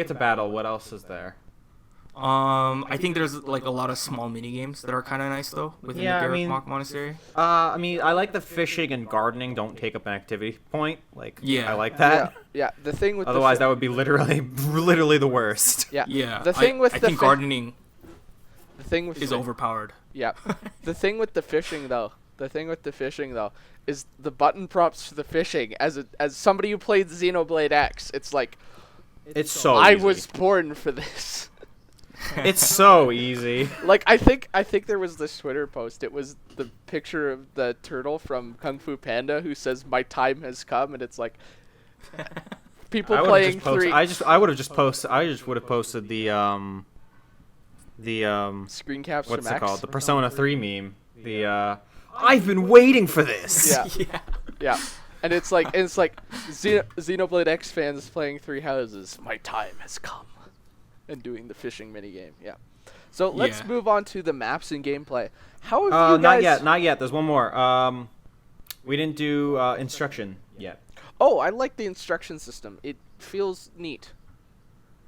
to battle, what else is there? I think there's like a lot of small mini games that are kind of nice though within Yeah, I the mean- JaeAIK Monastery. I mean, I like the fishing and gardening don't take up an activity point. Like, Yeah. I like that. Yeah. The thing with Otherwise, the that would be literally the worst. yeah. Yeah, The thing with I the think gardening the thing with is overpowered. Yeah. The thing with the fishing though is the button prompts for the fishing as somebody who played Xenoblade X. It's like It's so I easy. was born for this. It's so easy. Like I think there was this Twitter post. It was the picture of the turtle from Kung Fu Panda who says "My time has come," and it's like people playing three. I just would have posted the screen caps what's from it X. called? The Persona 3 meme. The I've been waiting for this. Yeah. And it's like Xenoblade X fans playing Three Houses. My time has come, and doing the fishing minigame. Yeah. So let's move on to the maps and gameplay. How have you guys? Not yet. There's one more. We didn't do instruction yet. Oh, I like the instruction system. It feels neat.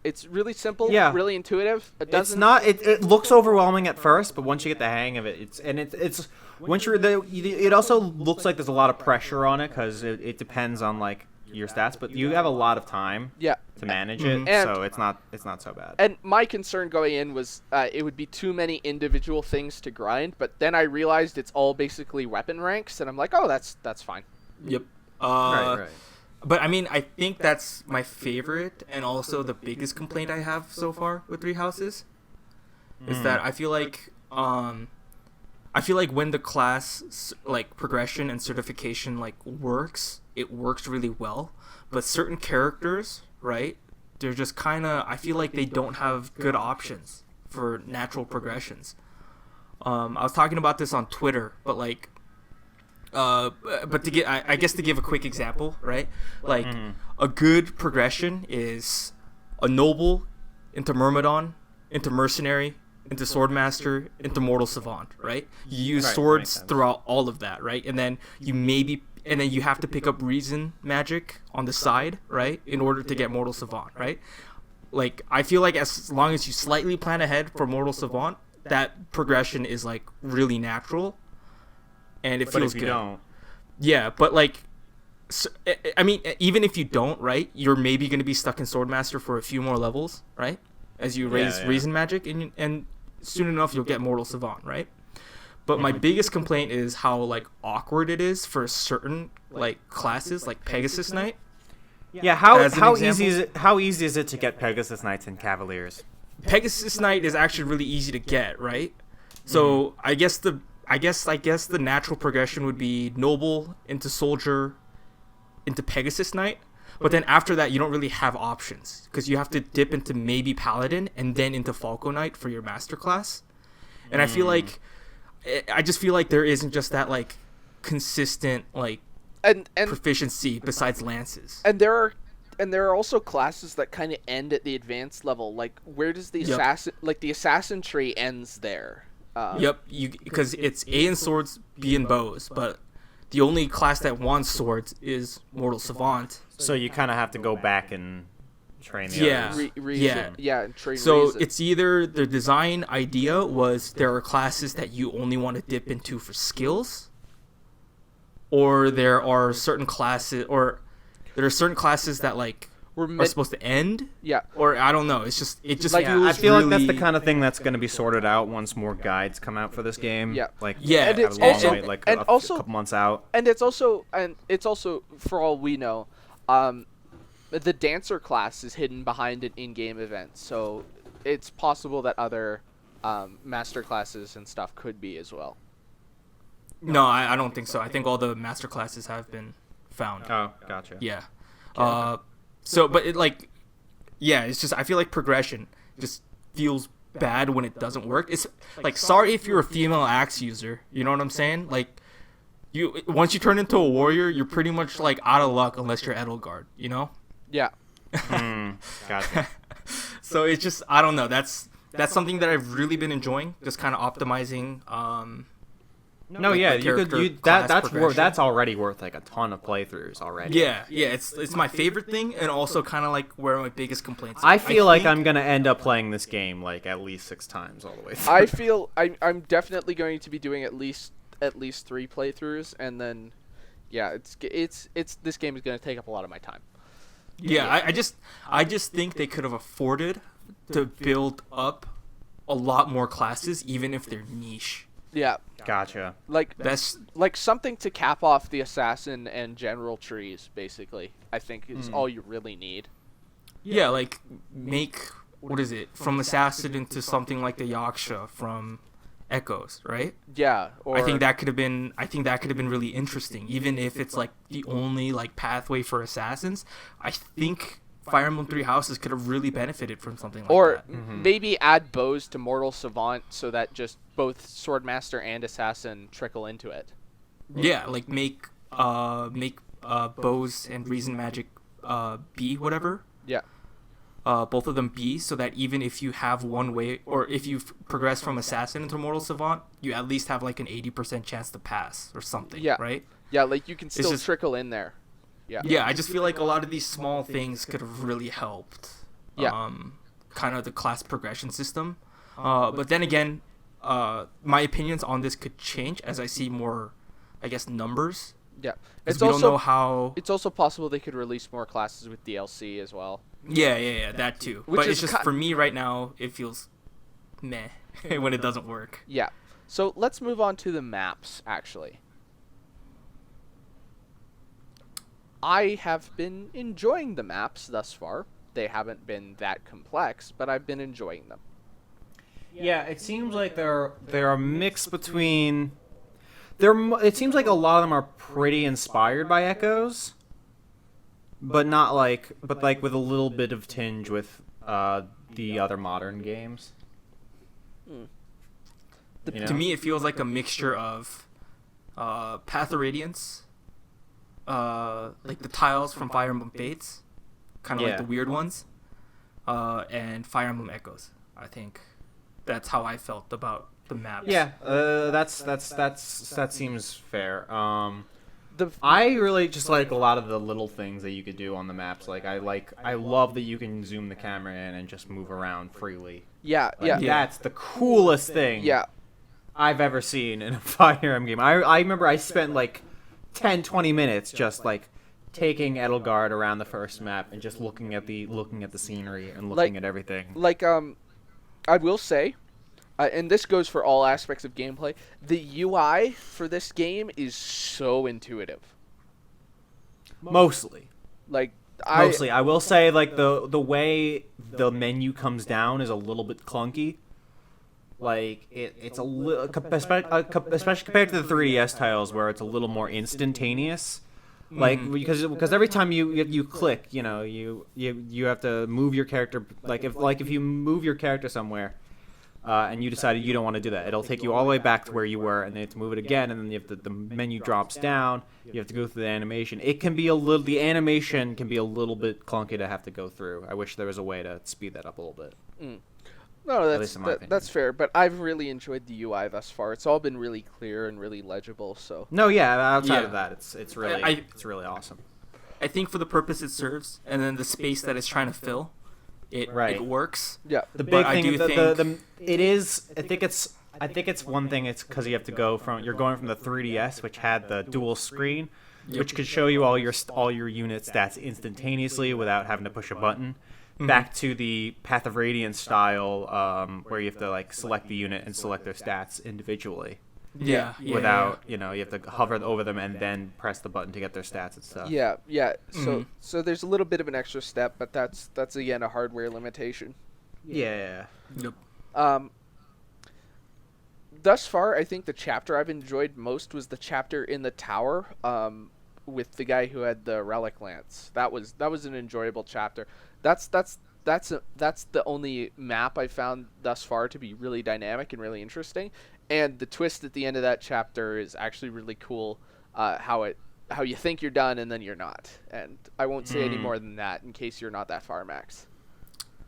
It's really simple, really intuitive. It's not. It looks overwhelming at first, but once you get the hang of it, it's once you're there. It also looks like there's a lot of pressure on it because it depends on like your stats, but you have a lot of time. To manage it, so it's not so bad. And my concern going in was it would be too many individual things to grind, but then I realized it's all basically weapon ranks, and I'm like, oh, that's fine. Yep. Right. But I mean, I think that's my favorite and also the biggest complaint I have so far with Three Houses is that I feel like when the class like progression and certification like works, it works really well. But certain characters, right? They're just kind of, I feel like they don't have good options for natural progressions. I was talking about this on Twitter, but like, but to get, I guess to give a quick example, right? Like a good progression is a noble into Myrmidon, into mercenary, into swordmaster, into mortal savant, right? You use swords throughout all of that, right? And then you have to pick up reason magic on the side, right? In order to get mortal savant, right? Like I feel like as long as you slightly plan ahead for mortal savant, that progression is like really natural. And it feels good. Don't. Yeah, but like, so, I mean, even if you don't, right, you're maybe going to be stuck in Swordmaster for a few more levels, right? As you raise Reason Magic, and soon enough you'll get Mortal Savant, right? But my biggest complaint is how like awkward it is for certain like classes, like Pegasus Knight. Yeah, how easy is it to get Pegasus Knights and Cavaliers? Pegasus Knight is actually really easy to get, right? So I guess the natural progression would be Noble into Soldier into Pegasus Knight, but then after that you don't really have options because you have to dip into maybe Paladin and then into Falco Knight for your master class. And I just feel like there isn't just that like consistent like and proficiency besides lances. And there are also classes that kind of end at the advanced level. Like where does the assassin tree ends there? Because it's A in swords, B in bows, but the only class that wants swords is Mortal Savant. So you kind of have to go back and train the others. And train So reason. it's either the design idea was there are classes that you only want to dip into for skills, or there are certain classes that like are supposed to end. Yeah. Or I don't know. It just like, feels I feel really... like that's the kind of thing that's going to be sorted out once more guides come out for this game. Yeah. Like and it's also a couple months out. And it's also for all we know, the dancer class is hidden behind an in-game event. So it's possible that other master classes and stuff could be as well. No, I don't think so. I think all the master classes have been found. Oh, gotcha. Yeah. So, but it like, yeah, it's just, I feel like progression just feels bad when it doesn't work. It's like, sorry if you're a female axe user, you know what I'm saying? Like, once you turn into a warrior, you're pretty much like out of luck unless you're Edelgard, you know? Yeah. Gotcha. So it's just, I don't know. That's something that I've really been enjoying, just kind of optimizing, that's already worth like a ton of playthroughs already. Yeah, it's my favorite thing, and also kind of like where my biggest complaints are. I feel like I'm gonna end up playing this game like at least 6 times all the way through. I feel I'm definitely going to be doing at least 3 playthroughs, and then it's this game is going to take up a lot of my time. Yeah, I just think they could have afforded to build up a lot more classes, even if they're niche. Yeah. Gotcha. Like that's like something to cap off the assassin and general trees, basically. I think is all you really need. Yeah, like make what is it from assassin into something like the Yaksha from Echoes, right? Yeah, or I think that could have been really interesting, even if it's like the only like pathway for assassins. I think Fire Emblem Three Houses could have really benefited from something like or that. maybe add bows to Mortal Savant so that just both Swordmaster and Assassin trickle into it. Yeah, like make bows and reason magic be whatever. Yeah. Both of them be, so that even if you have one way, or if you progress from assassin into mortal savant, you at least have like an 80% chance to pass or something. Yeah. Right. Yeah, like you can still just- trickle in there. Yeah. Yeah, I just feel like a lot of these small things could have really helped. Yeah. Kind of the class progression system. But then again, my opinions on this could change as I see more, I guess, numbers. Yeah. Because It's we also don't know how. it's also possible they could release more classes with DLC as well. Yeah, that too. Which But is it's just for me right now, it feels meh when it doesn't work. Yeah. So let's move on to the maps, actually. I have been enjoying the maps thus far. They haven't been that complex, but I've been enjoying them. Yeah, it seems like they're a mix between. It seems like a lot of them are pretty inspired by Echoes, but not like, but like with a little bit of tinge with the other modern games. You know? To me, it feels like a mixture of Path of Radiance, like the tiles from Fire Emblem Fates, kind of like the weird ones, and Fire Emblem Echoes. I think that's how I felt about the maps. Yeah, that seems fair. I really just like a lot of the little things that you could do on the maps. I love that you can zoom the camera in and just move around freely. Yeah, Like, that's the coolest thing yeah. I've ever seen in a Fire Emblem game. I remember I spent like 10, 20 minutes just like taking Edelgard around the first map and just looking at the scenery and looking at everything. Like, I will say, and this goes for all aspects of gameplay, the UI for this game is so intuitive. Mostly. Like, I will say, like, the way the menu comes down is a little bit clunky. Like, it's a little, especially compared to the 3DS titles where it's a little more instantaneous. Like, because every time you click, you know, you have to move your character. Like if you move your character somewhere, and you decided you don't want to do that, it'll take you all the way back to where you were, and then you have to move it again, and then you have the menu drops down. You have to go through the animation. The animation can be a little bit clunky to have to go through. I wish there was a way to speed that up a little bit. No, least in my opinion. that's fair, but I've really enjoyed the UI thus far. It's all been really clear and really legible, so. No, yeah, outside of that, it's really awesome. I think for the purpose it serves, and then the space that it's trying to fill, it works. Yeah. The big I thing, do I think it's one thing. It's because you have to you're going from the 3DS, which had the dual screen, which could show you all your unit stats instantaneously without having to push a button, back to the Path of Radiance style, where you have to like select the unit and select their stats individually. Without you have to hover over them and then press the button to get their stats and stuff. Yeah. So there's a little bit of an extra step, but that's again a hardware limitation. Yeah. Yep. Thus far, I think the chapter I've enjoyed most was the chapter in the tower, with the guy who had the relic lance. That was an enjoyable chapter. That's the only map I found thus far to be really dynamic and really interesting. And the twist at the end of that chapter is actually really cool. How you think you're done and then you're not. And I won't say any more than that in case you're not that far, Max.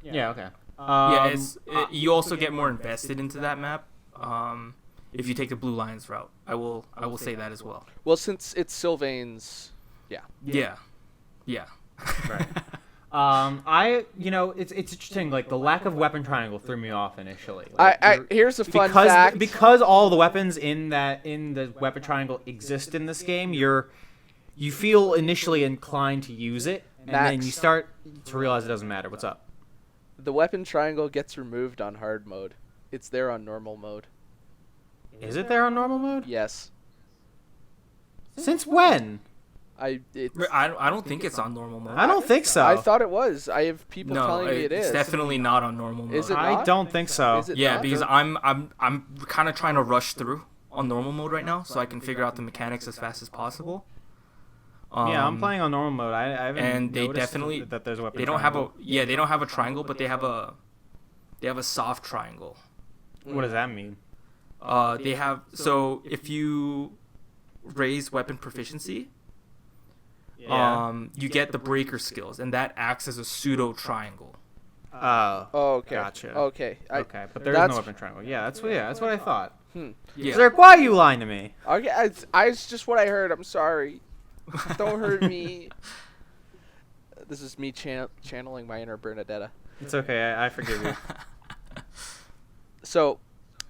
Yeah. Okay. You also get more invested into that map if you take the Blue Lions route. I will say that as well. Well, since it's Sylvain's, Yeah. Right. It's interesting. Like the lack of weapon triangle threw me off initially. Here's a fun fact. Because all the weapons in the weapon triangle exist in this game, you feel initially inclined to use it, and then you start to realize it doesn't matter. What's up? The weapon triangle gets removed on hard mode. It's there on normal mode. Is it there on normal mode? Yes. Since when? I don't think it's on normal mode. I don't think so. I thought it was. I have people No, telling me it is. it's definitely not on normal mode. Is it I not? don't think so. Is it Yeah, not? because I'm kind of trying to rush through on normal mode right now, so I can figure out the mechanics as fast as possible. Yeah, I'm playing on normal mode. I haven't And they noticed definitely that there's a weapon they don't triangle. they don't have a triangle, but they have a soft triangle. What does that mean? They have, so if you raise weapon proficiency, you get the breaker skills, and that acts as a pseudo triangle. Oh, Okay. gotcha. Okay. Okay, but there is no weapon triangle. Yeah, that's what I thought. Yeah. Zerk, why are you lying to me? Okay. It's just what I heard. I'm sorry. Don't hurt me. This is me channeling my inner Bernadetta. It's okay. I forgive you. So,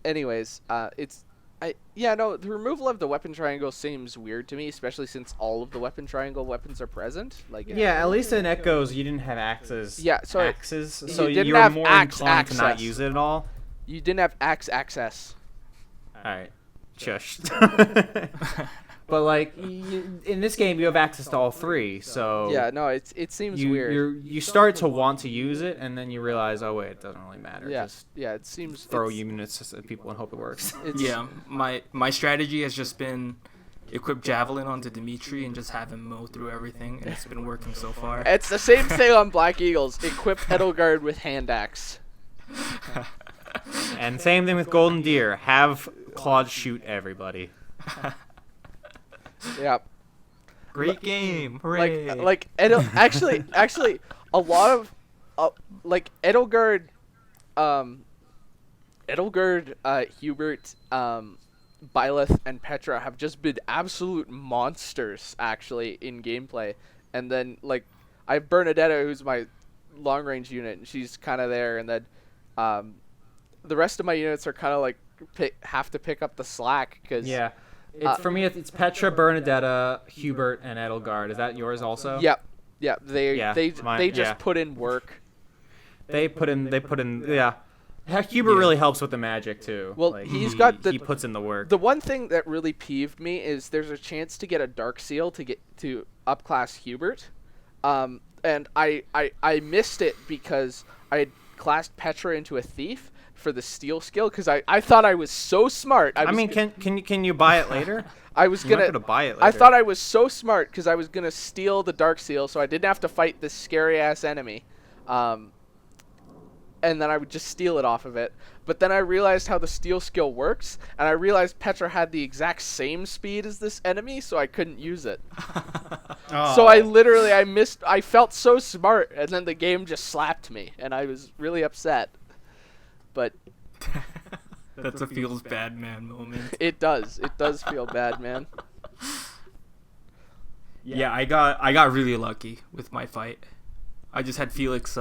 anyways, the removal of the weapon triangle seems weird to me, especially since all of the weapon triangle weapons are present. Like, Yeah, at least in Echoes, you didn't have axes. Yeah, so axes, so didn't you were have more axe inclined to not access. use it at all. you didn't have axe access. All right, shush. But like in this game, you have access to all three, so Yeah, no, it seems weird. you start to want to use it, and then you realize, oh wait, it doesn't really matter. Yeah, Just it seems throw it's- units at people and hope it works. It's, Yeah, my strategy has just been equip Javelin onto Dimitri and just have him mow through everything, and it's been working so far. It's the same thing on Black Eagles. Equip Edelgard with hand axe. And same thing with Golden Deer. Have Claude shoot everybody. Yeah. Great game, hooray! Like actually, a lot of like Edelgard, Hubert, Byleth, and Petra have just been absolute monsters actually in gameplay. And then like I have Bernadetta, who's my long range unit, and she's kind of there. And then the rest of my units are kind of like have to pick up the slack because Yeah. For me, it's Petra, Bernadetta, Hubert, and Edelgard. Is that yours also? Yep. They mine- just yeah. put in work. They put in. Yeah. Hubert really helps with the magic too. Well, Like, he's got the he puts in the work. The one thing that really peeved me is there's a chance to get a dark seal to get to upclass Hubert, and I missed it because I had classed Petra into a thief for the steal skill because I thought I was so smart. I mean, can you buy it later? I was You might be gonna able to buy it later. I thought I was so smart because I was gonna steal the dark seal so I didn't have to fight this scary ass enemy, and then I would just steal it off of it. But then I realized how the steal skill works, and I realized Petra had the exact same speed as this enemy, so I couldn't use it. So I felt so smart, and then the game just slapped me, and I was really upset. But That's a feels bad man moment. it does feel bad, man. Yeah, I got really lucky with my fight. I just had Felix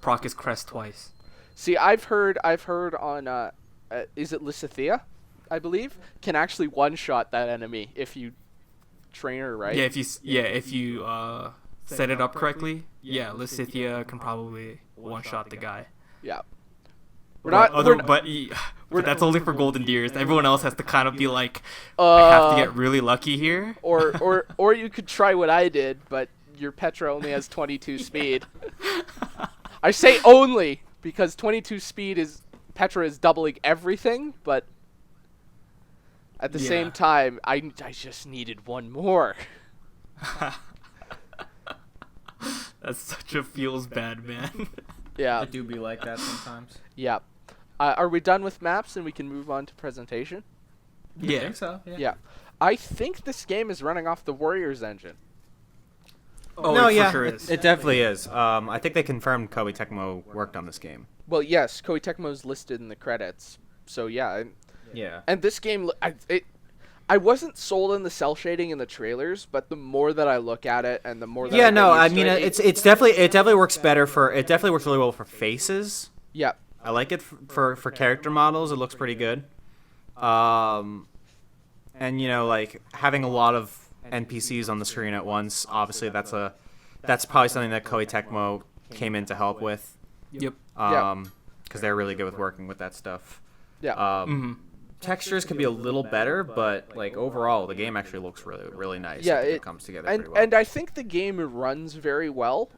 proc his crest twice. See, I've heard on is it Lysithea, I believe, can actually one-shot that enemy if you train her right. Yeah, if you set it up correctly, yeah, Lysithea can probably one shot the guy. Yeah. But that's only for Golden Deers. Everyone else has to kind of be like, I have to get really lucky here. Or you could try what I did, but your Petra only has 22 speed. I say only because 22 speed is Petra is doubling everything, but at the same time, I just needed one more. That's such a feels bad man. Yeah. It do be like that sometimes. Yeah. Are we done with maps and we can move on to presentation? I Yeah. think so. Yeah. I think this game is running off the Warriors engine. Oh, No, it yeah, for sure is. it definitely is. I think they confirmed Koei Tecmo worked on this game. Well, yes, Koei Tecmo's listed in the credits. So yeah, Yeah. and this game, I wasn't sold on the cell shading in the trailers, but the more that I look at it, and the more that Yeah, I no, get I used mean to it definitely works better for it definitely works really well for faces. Yeah, I like it for character models. It looks pretty good. And like having a lot of NPCs on the screen at once. Obviously, that's probably something that Koei Tecmo came in to help with. Yep. Because they're really good with working with that stuff. yeah. textures could be a little better, but like overall, the game actually looks really, really nice. Yeah, it comes together and pretty well. and I think the game runs very well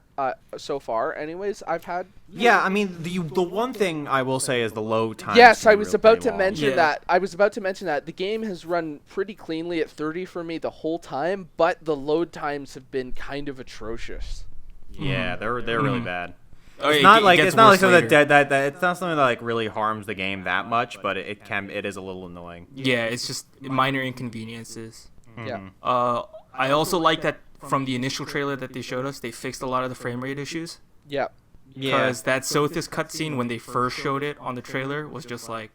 so far. Anyways, I've had. Yeah, I mean the one thing I will say is the load time. Yes, I was about to long. mention Yeah. that. I was about to mention that the game has run pretty cleanly at 30 for me the whole time, but the load times have been kind of atrocious. Yeah, they're really bad. Oh, It's it not ge- like gets it's not like worse something later. that it's not something that like really harms the game that much, but it is a little annoying. Yeah, it's just minor inconveniences. Yeah. I also like that from the initial trailer that they showed us, they fixed a lot of the frame rate issues. Yeah. Yeah, Because that Sothis cutscene when they first showed it on the trailer was just like,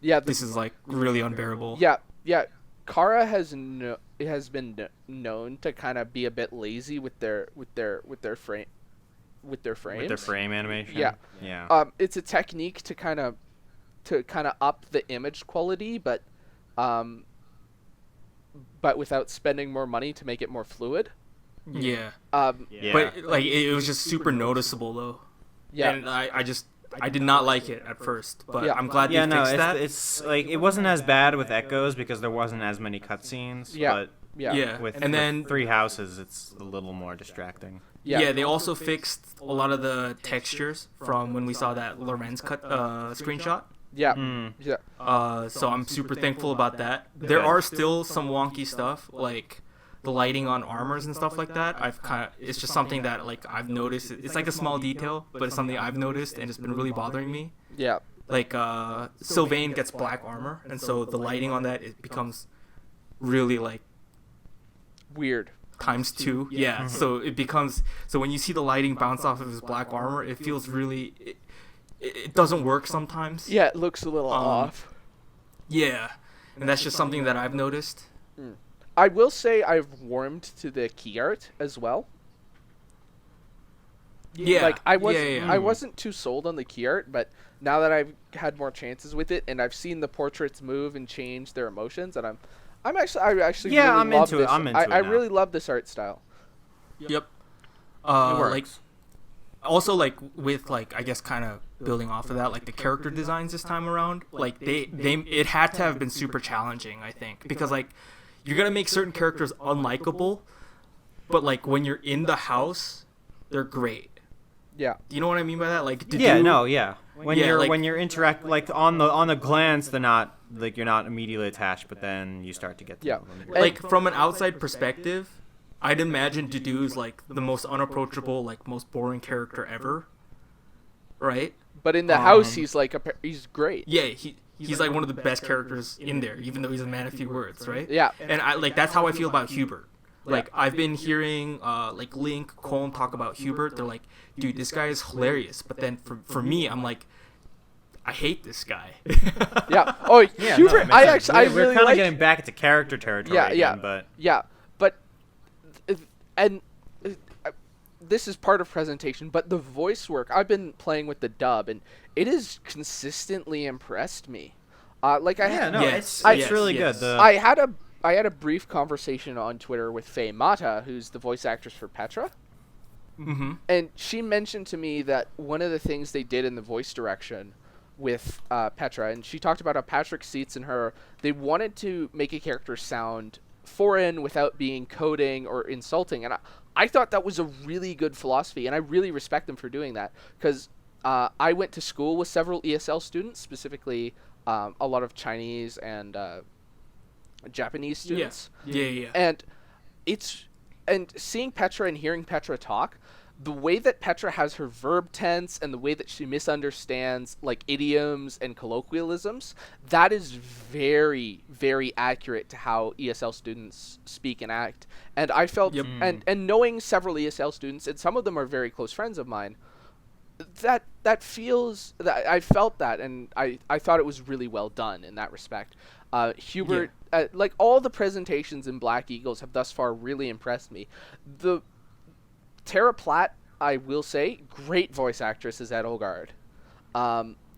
Yeah. this is like really unbearable. Yeah. Yeah. Kara has been known to kind of be a bit lazy with their frames. with their frame animation. Yeah. Yeah. It's a technique to kind of up the image quality, but without spending more money to make it more fluid. Yeah. Yeah. But like it was just super noticeable though. Yeah. And I did not like it at first, but Yeah. I'm glad yeah, they no, fixed that. it's like it wasn't as bad with Echoes because there wasn't as many cutscenes. Yeah. But Yeah. Yeah. with And then Three Houses, it's a little more distracting. yeah, they also fixed a lot of the textures from when we saw that Lorenz cut screenshot. Yeah. Mm. Yeah. So I'm super thankful about that. There are still some wonky stuff like the lighting on armors and stuff like that. It's just something that like I've noticed. It's like a small detail, but it's something I've noticed and it's been really bothering me. Yeah. Like Sylvain gets black armor, and so the lighting on that it becomes really like Weird. ×2. Yeah. So it becomes when you see the lighting bounce off of his black armor, it feels really it doesn't work sometimes. Yeah, it looks a little off. Yeah. And that's just something that I've noticed. I will say I've warmed to the key art as well. Yeah. Like I yeah. wasn't too sold on the key art, but now that I've had more chances with it and I've seen the portraits move and change their emotions, and I actually Yeah, really I'm love into it. this. I'm into it I now. really love this art style. Yep. It works. Like also like with like I guess kind of building off of that, like the character designs this time around, like it had to have been super challenging, I think, because like you're gonna make certain characters unlikable, but like when you're in the house, they're great. Yeah. Do you know what I mean by that? Like Yeah. When Yeah, you're like- when you're interact like on the glance, they're not like you're not immediately attached, but then you start to get to Yeah. know them. like from an outside perspective, I'd imagine Dedue's like the most unapproachable, like most boring character ever, right? But in the house, he's like he's great. Yeah, he's like one of the best characters in there, even though he's a man of few words, right? Yeah. And I like that's how I feel about Hubert. Like I've been hearing like Link, Colm talk about Hubert. They're like, dude, this guy is hilarious. But then for me, I'm like, I hate this guy. Yeah. Oh, Yeah, Hubert. no, I it makes actually sense. I We're really kind of like. getting back into character territory Yeah, again, yeah. but Yeah, but and this is part of presentation, but the voice work. I've been playing with the dub, and it has consistently impressed me. Like I yeah, no, Yes, it's really yes. good. I had a brief conversation on Twitter with Faye Mata, who's the voice actress for Petra, Mm-hmm. and she mentioned to me that one of the things they did in the voice direction with Petra, and she talked about how Patrick Seats and her, they wanted to make a character sound foreign without being coding or insulting, and I thought that was a really good philosophy, and I really respect them for doing that, because I went to school with several ESL students, specifically a lot of Chinese and Japanese students. Yeah. And seeing Petra and hearing Petra talk, the way that Petra has her verb tense and the way that she misunderstands like idioms and colloquialisms, that is very, very accurate to how ESL students speak and act. And I felt, Yep. and knowing several ESL students, and some of them are very close friends of mine, that feels that I felt that, and I thought it was really well done in that respect. Hubert, like all the presentations in Black Eagles have thus far really impressed me. The Tara Platt, I will say, great voice actress as Edelgard.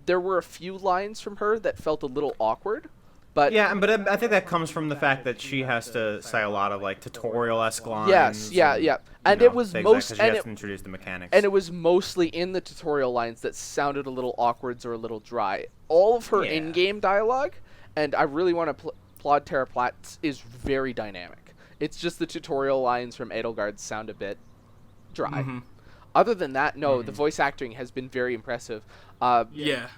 There were a few lines from her that felt a little awkward, but yeah, but I think that comes from the fact that she has to say a lot of like tutorial-esque lines. yes, yeah, and, yeah, you and know, it was things most like that, 'cause she has to introduce the mechanics. and it was mostly in the tutorial lines that sounded a little awkward or a little dry. All of her Yeah. in-game dialogue And I really want to applaud Terra Platz is very dynamic. It's just the tutorial lines from Edelgard sound a bit dry. Mm-hmm. Other than that, no, the voice acting has been very impressive. Yeah.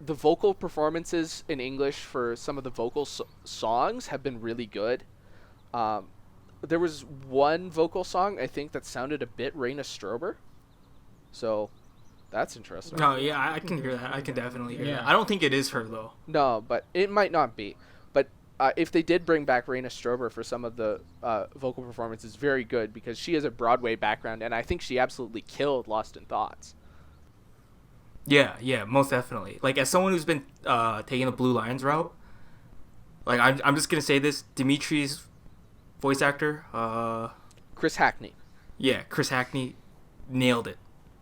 The vocal performances in English for some of the vocal songs have been really good. There was one vocal song, I think, that sounded a bit Raina Strober. So, that's interesting. No, yeah, I can hear that. I can definitely hear that. I don't think it is her, though. No, but it might not be. But if they did bring back Raina Strober for some of the vocal performances, very good, because she has a Broadway background, and I think she absolutely killed Lost in Thoughts. Yeah, most definitely. Like, as someone who's been taking the Blue Lions route, like, I'm just gonna say this: Dimitri's voice actor, Chris Hackney. Yeah, Chris Hackney nailed it.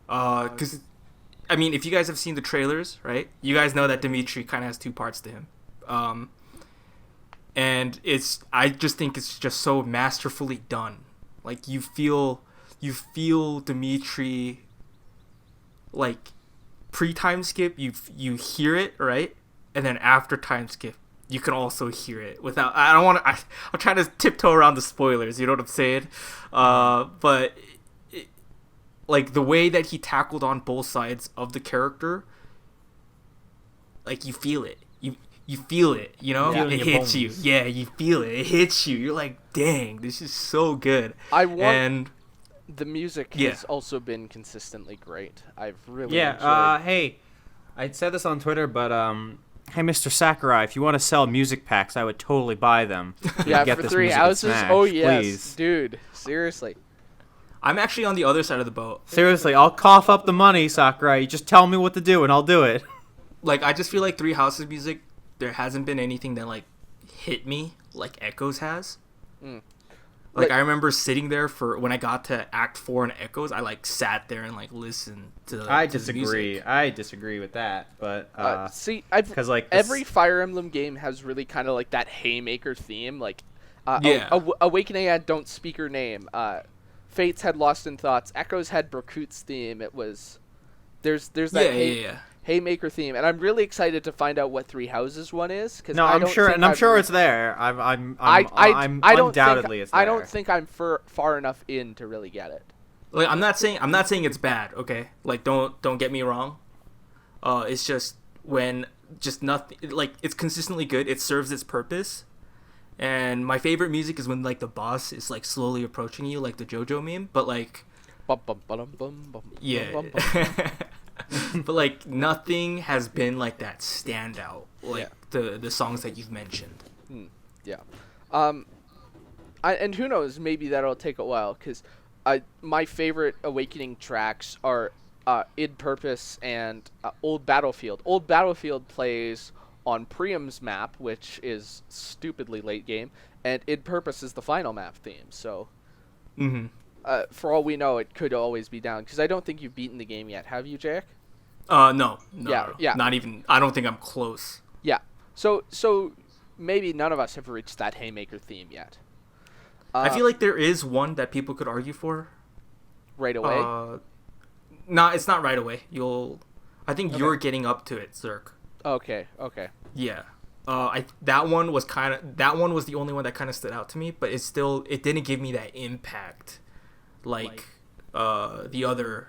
Because, I mean, if you guys have seen the trailers, right, you guys know that Dimitri kind of has two parts to him. And I just think it's just so masterfully done. Like, you feel Dimitri, like, pre-time skip, you hear it, right? And then after time skip, you can also hear it without. I'm trying to tiptoe around the spoilers. You know what I'm saying? But like the way that he tackled on both sides of the character, like you feel it. You feel it. You know, it hits you. Yeah, you feel it. It hits you. You're like, dang, this is so good. The music has also been consistently great. I've really enjoyed. Hey, I said this on Twitter, but hey, Mr. Sakurai, if you want to sell music packs, I would totally buy them. Yeah, get for this 3 houses. Smash, oh yes, please. Dude, seriously. I'm actually on the other side of the boat. Seriously, I'll cough up the money, Sakurai. You just tell me what to do, and I'll do it. Like, I just feel like 3 Houses music, there hasn't been anything that like hit me like Echoes has. Like, I remember sitting there for when I got to Act 4 in Echoes, I like sat there and like listened to the music. I disagree with that, but because like every Fire Emblem game has really kind of like that Haymaker theme. Like, Awakening had Don't Speak Her Name. Fates had Lost in Thoughts. Echoes had Brakut's theme. It was there's that Haymaker theme, and I'm really excited to find out what 3 Houses one is. Cause I'm sure it's there. I'm undoubtedly it's there. I don't think I'm far enough in to really get it. Like, I'm not saying it's bad. Okay, like don't get me wrong. It's just when just nothing, like, it's consistently good. It serves its purpose. And my favorite music is when like the boss is like slowly approaching you, like the JoJo meme. But like, but like nothing has been like that standout like the songs that you've mentioned. And who knows, maybe that'll take a while, because my favorite Awakening tracks are Id Purpose and Old Battlefield. Old Battlefield plays on Priam's map, which is stupidly late game, and Id Purpose is the final map theme. So for all we know, it could always be down, because I don't think you've beaten the game yet. Have you, JaeAIK? No. Not even. I don't think I'm close. Yeah. So maybe none of us have reached that Haymaker theme yet. I feel like there is one that people could argue for. Right away? No, it's not right away. I think you're getting up to it, Zerk. Okay. Yeah. That one was the only one that kind of stood out to me, but it didn't give me that impact like the other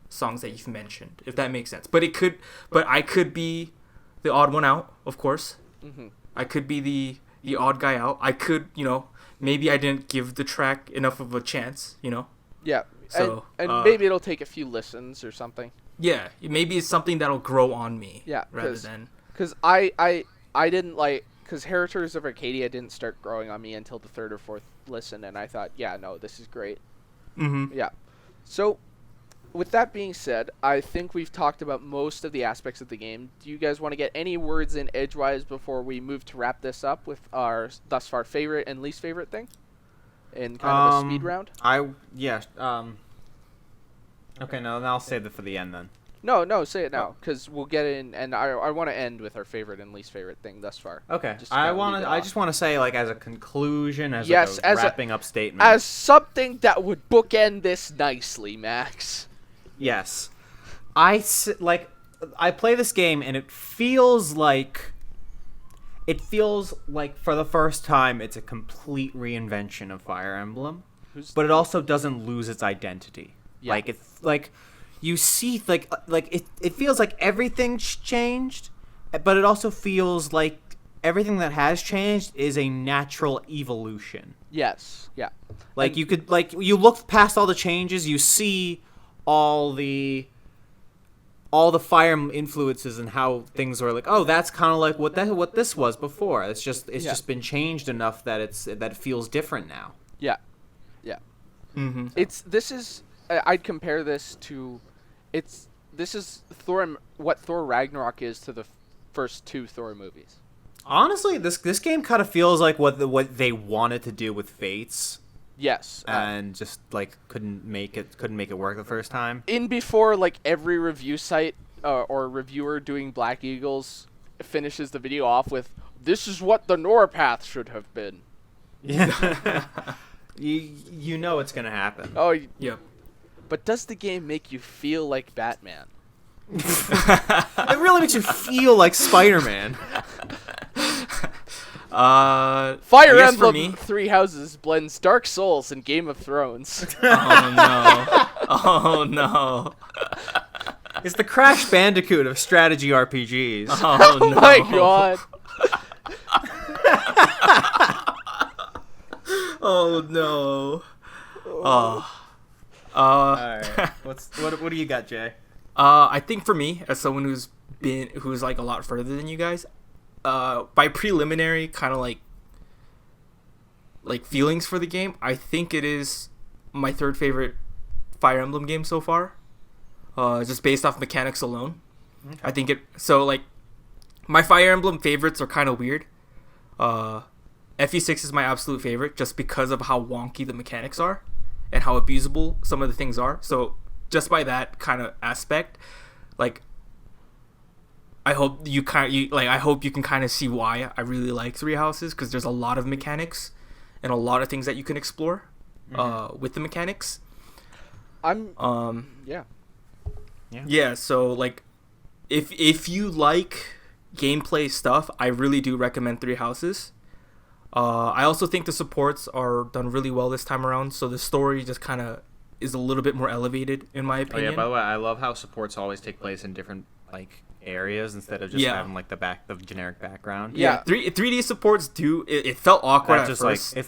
songs that you've mentioned, if that makes sense. But I could be the odd one out, of course. I could be the odd guy out. I could, maybe I didn't give the track enough of a chance, Yeah. So, and maybe it'll take a few listens or something. Yeah, maybe it's something that'll grow on me. Yeah, rather than because I didn't like, because Heritors of Arcadia didn't start growing on me until the 3rd or 4th listen, and I thought, yeah, no, this is great. Yeah. So, with that being said, I think we've talked about most of the aspects of the game. Do you guys want to get any words in edgewise before we move to wrap this up with our thus far favorite and least favorite thing? In kind of a speed round? Okay, no, then I'll save it for the end then. No, say it now, because we'll get in, and I want to end with our favorite and least favorite thing thus far. Okay, I just want to say, like, as a conclusion, as a wrapping up statement, as something that would bookend this nicely, Max. Yes, I play this game and it feels like it feels like for the first time it's a complete reinvention of Fire Emblem, but it also doesn't lose its identity. Yeah. Like it's like you see like it feels like everything's changed, but it also feels like everything that has changed is a natural evolution. Yes. Yeah. Like And- you could you look past all the changes, you see all the Fire Emblem influences and how things are like, oh, that's kind of like what this was before. It's just been changed enough that it feels different now. Yeah. Yeah. Mm-hmm. I'd compare this to this is what Thor Ragnarok is to the first 2 Thor movies. Honestly, this game kind of feels like what they wanted to do with Fates. Yes. And just like couldn't make it work the first time. In before like every review site or reviewer doing Black Eagles finishes the video off with, "This is what the Norpath should have been." Yeah. you know it's gonna happen. Oh, Yep. but does the game make you feel like Batman? It really makes you feel like Spider-Man. Fire I guess for Emblem me- Three Houses blends Dark Souls and Game of Thrones. Oh no. Oh no. It's the Crash Bandicoot of strategy RPGs. Oh, Oh no. my god. Oh no. Oh. All right. What do you got, Jay? I think for me, as someone who's like a lot further than you guys, by preliminary kind of like feelings for the game, I think it is my 3rd favorite Fire Emblem game so far. Just based off mechanics alone. Okay. I think my Fire Emblem favorites are kind of weird. FE6 is my absolute favorite just because of how wonky the mechanics are and how abusable some of the things are. So just by that kind of aspect, like, I hope you can kind of see why I really like Three Houses, because there's a lot of mechanics and a lot of things that you can explore with the mechanics. Yeah, so like if you like gameplay stuff, I really do recommend Three Houses. I also think the supports are done really well this time around, so the story just kind of is a little bit more elevated in my Oh opinion. yeah. By the way, I love how supports always take place in different like areas instead of just having like the generic background. Yeah. 3D supports it felt awkward at Just first. like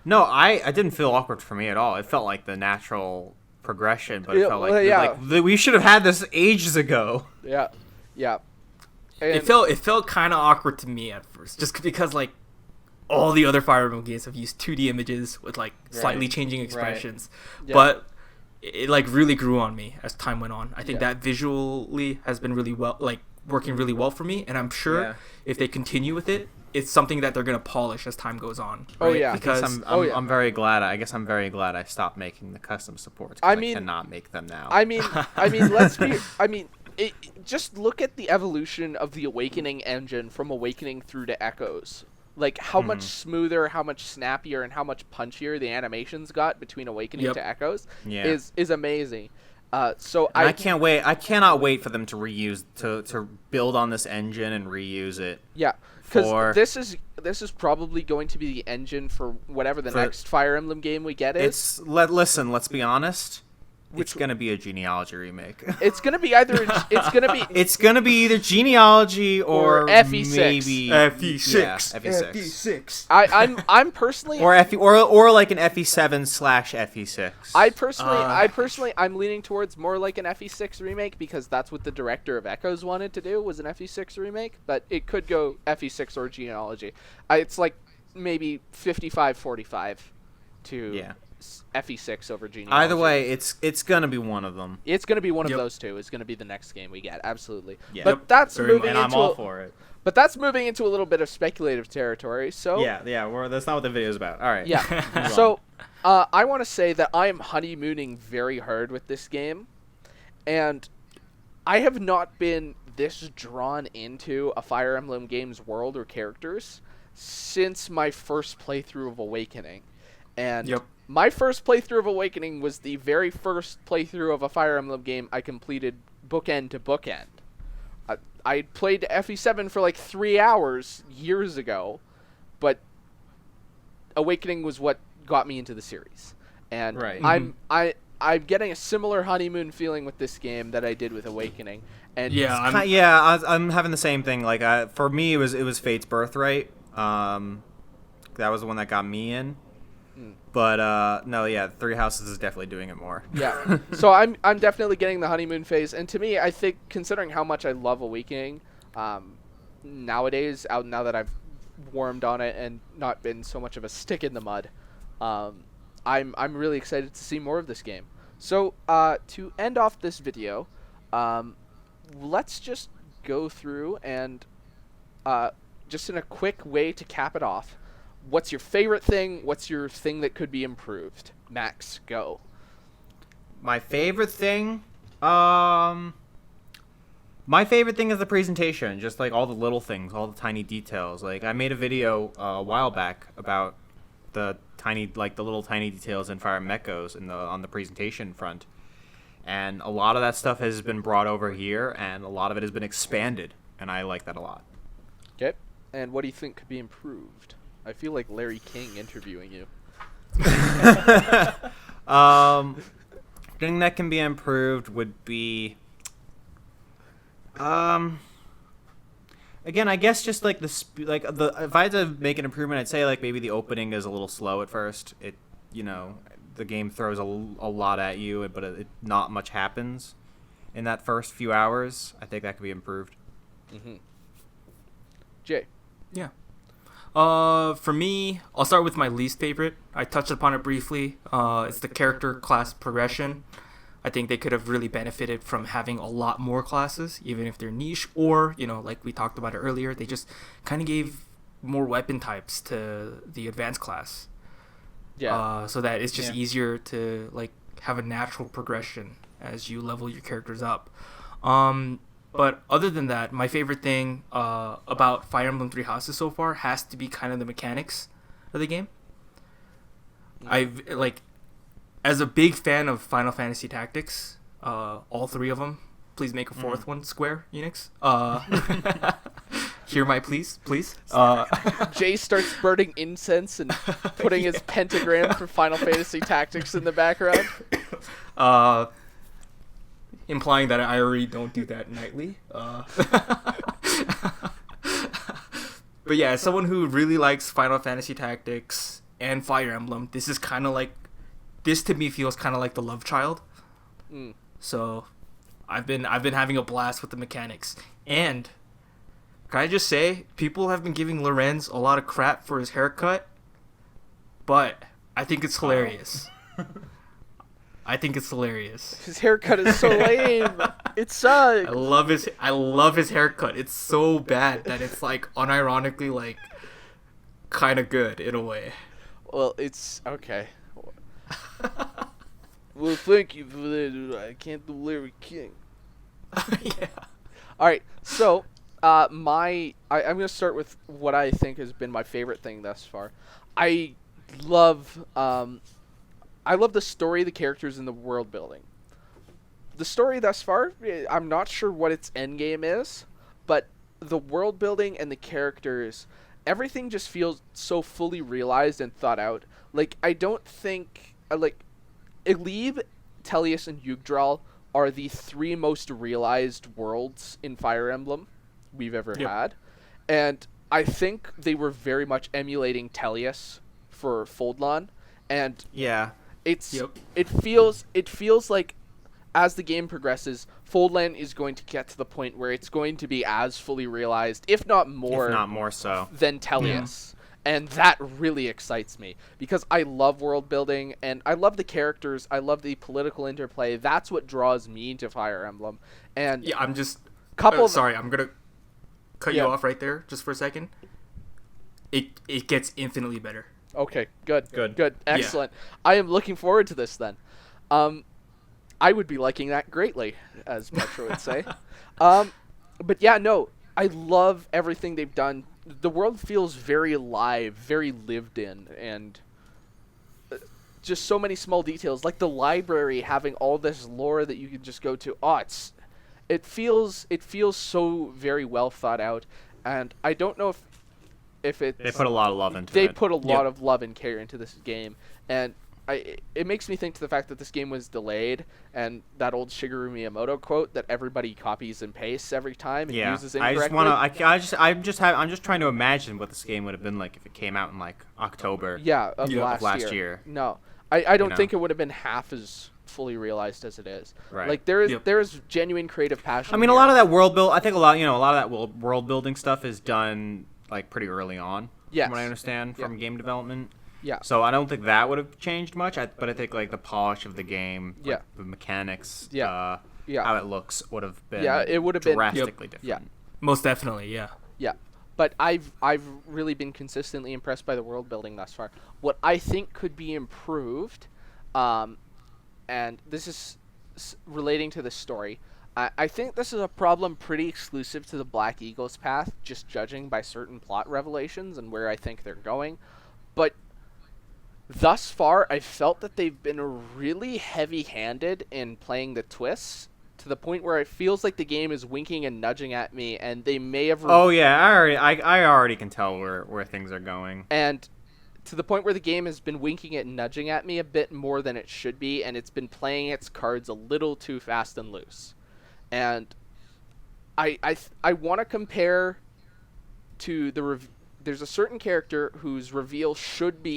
no, I didn't feel awkward for me at all. It felt like the natural progression, but it felt like we should have had this ages ago. Yeah. Yeah. And It felt kind of awkward to me at first, just because like all the other Fire Emblem games have used 2D images with like slightly changing expressions, Yeah. but it like really grew on me as time went on. I think Yeah. that visually has been really well, like working really well for me, and I'm sure if they continue with it, it's something that they're gonna polish as time goes on. Oh, right? yeah. because I'm very glad. I guess I'm very glad I stopped making the custom supports. 'Cause I cannot make them now. I mean, just look at the evolution of the Awakening engine from Awakening through to Echoes. Like how much smoother, how much snappier, and how much punchier the animations got between Awakening to Echoes is amazing. So I can't wait. I cannot wait for them to reuse to build on this engine and reuse it. Yeah, because this is probably going to be the engine for whatever the next Fire Emblem game we get is. Listen. Let's be honest. It's gonna be a genealogy remake. It's gonna be It's gonna be either genealogy or FE6. maybe FE6. Yeah, FE6. I'm personally or like an FE7/FE6. I personally I'm leaning towards more like an FE6 remake, because that's what the director of Echoes wanted to do, was an FE6 remake, but it could go FE6 or genealogy. It's like maybe 55-45 to FE6 over genealogy. Either way, it's gonna be one of them. It's going to be one of those two. It's going to be the next game we get. Absolutely. Yeah. But that's Very moving And into I'm all for it. But that's moving into a little bit of speculative territory. So that's not what the video is about. All right. yeah. So I want to say that I am honeymooning very hard with this game, and I have not been this drawn into a Fire Emblem game's world or characters since my first playthrough of Awakening. And my first playthrough of Awakening was the very first playthrough of a Fire Emblem game I completed bookend to bookend. I played FE7 for like 3 hours years ago, but Awakening was what got me into the series. And Right. I'm getting a similar honeymoon feeling with this game that I did with Awakening. And I'm having the same thing. Like, for me, it was Fate's Birthright. That was the one that got me in. But no, yeah, Three Houses is definitely doing it more. Yeah. So I'm definitely getting the honeymoon phase, and to me, I think considering how much I love Awakening, nowadays, now that I've warmed on it and not been so much of a stick in the mud, I'm really excited to see more of this game. So to end off this video, let's just go through and just in a quick way to cap it off. What's your favorite thing? What's your thing that could be improved? Max, go. My favorite thing, my favorite thing is the presentation. Just like all the little things, all the tiny details. Like I made a video a while back about the little tiny details in Fire Emblem Echoes on the presentation front, and a lot of that stuff has been brought over here, and a lot of it has been expanded, and I like that a lot. Okay. And what do you think could be improved? I feel like Larry King interviewing you. Thing that can be improved would be, again, I guess just like if I had to make an improvement, I'd say like maybe the opening is a little slow at first. The game throws a lot at you, but not much happens in that first few hours. I think that could be improved. Mm-hmm. Jay. Yeah. For me, I'll start with my least favorite. I touched upon it briefly. It's the character class progression. I think they could have really benefited from having a lot more classes, even if they're niche, or, like we talked about it earlier, they just kind of gave more weapon types to the advanced class. Yeah. So that it's just easier to, like, have a natural progression as you level your characters up. But other than that, my favorite thing about Fire Emblem Three Houses so far has to be kind of the mechanics of the game. As a big fan of Final Fantasy Tactics, all three of them. Please make a fourth one, Square Enix. Hear my please. Jay starts burning incense and putting his pentagram for Final Fantasy Tactics in the background. Implying that I already don't do that nightly. But yeah, as someone who really likes Final Fantasy Tactics and Fire Emblem, this to me feels kind of like the love child. So I've been having a blast with the mechanics. And can I just say, people have been giving Lorenz a lot of crap for his haircut, but I think it's hilarious. I think it's hilarious. His haircut is so lame. It sucks. I love his haircut. It's so bad that it's like unironically like kind of good in a way. Well, it's okay. Well, thank you for that. I can't do Larry King. Yeah. All right. So, I'm going to start with what I think has been my favorite thing thus far. I love the story, the characters, and the world building. The story thus far, I'm not sure what its end game is, but the world building and the characters, everything just feels so fully realized and thought out. Like, I don't think, Eleve, Tellius, and Yggdrasil are the three most realized worlds in Fire Emblem we've ever had. And I think they were very much emulating Tellius for Foldlan. And yeah. it feels like as the game progresses, Foldland is going to get to the point where it's going to be as fully realized, if not more so, than Tellius. And that really excites me because I love world building and I love the characters. I love the political interplay. That's what draws me to Fire Emblem. And yeah, I'm just sorry, I'm gonna cut you off right there just for a second. It gets infinitely better. Okay, good. Excellent. Yeah. I am looking forward to this then. I would be liking that greatly, as Petra would say. But yeah, no, I love everything they've done. The world feels very alive, very lived in, and just so many small details, like the library having all this lore that you can just go to. it feels so very well thought out, and I don't know if it's They put a lot of love into they it. put a lot of love and care into this game, and it makes me think to the fact that this game was delayed, and that old Shigeru Miyamoto quote that everybody copies and pastes every time and uses incorrectly. I'm just trying to imagine what this game would have been like if it came out in like October. Of last year. No, I don't think it would have been half as fully realized as it is. Right. Like there's genuine creative passion. I mean, a lot of that world build. I think a lot of that world building stuff is done like pretty early on. Yes. From what I understand from game development. Yeah. So I don't think that would have changed much. But I think like the polish of the game, like, the mechanics, how it looks would have been. It would have been drastically different. Yeah. Most definitely, yeah. Yeah. But I've really been consistently impressed by the world building thus far. What I think could be improved, and this is relating to the story, I think this is a problem pretty exclusive to the Black Eagles path, just judging by certain plot revelations and where I think they're going. But thus far, I felt that they've been really heavy-handed in playing the twists, to the point where it feels like the game is winking and nudging at me, and they may have... Oh yeah, I already can tell where things are going. And to the point where the game has been winking and nudging at me a bit more than it should be, and it's been playing its cards a little too fast and loose. And I want to compare to there's a certain character whose reveal should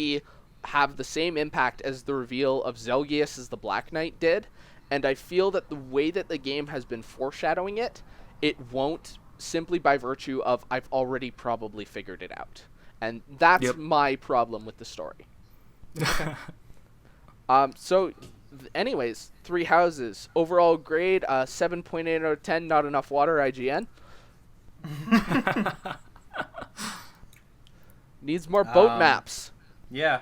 have the same impact as the reveal of Zelgius as the Black Knight did, and I feel that the way that the game has been foreshadowing it won't, simply by virtue of I've already probably figured it out. And that's my problem with the story. Anyways, Three Houses. Overall grade, 7.8 out of 10, not enough water, IGN. Needs more boat maps. Yeah.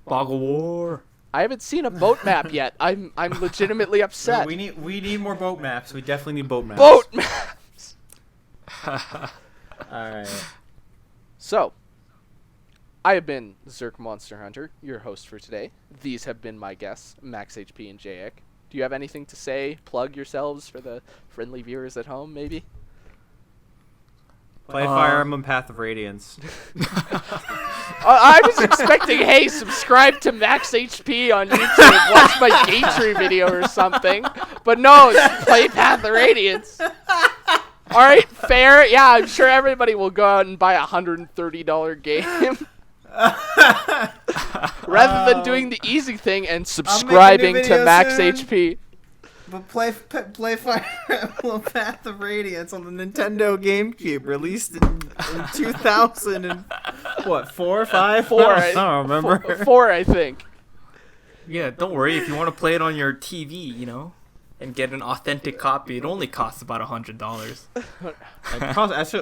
Boggle War. I haven't seen a boat map yet. I'm legitimately upset. No, we need more boat maps. We definitely need boat maps. Boat maps! Alright. So, I have been ZerkMonsterHunter, your host for today. These have been my guests, MaxHP and JaeAIK. Do you have anything to say? Plug yourselves for the friendly viewers at home, maybe? Play Fire Emblem Path of Radiance. I was expecting, hey, subscribe to MaxHP on YouTube, watch my Gatry video or something. But no, it's play Path of Radiance. Alright, fair. Yeah, I'm sure everybody will go out and buy a $130 game. Rather than doing the easy thing and subscribing to MaxHP. But play Fire Emblem Path of Radiance on the Nintendo GameCube, released in 2000 and what, 4 or 5? 4. I don't remember. 4, I think. Yeah, don't worry. If you want to play it on your TV, and get an authentic copy, it only costs about $100.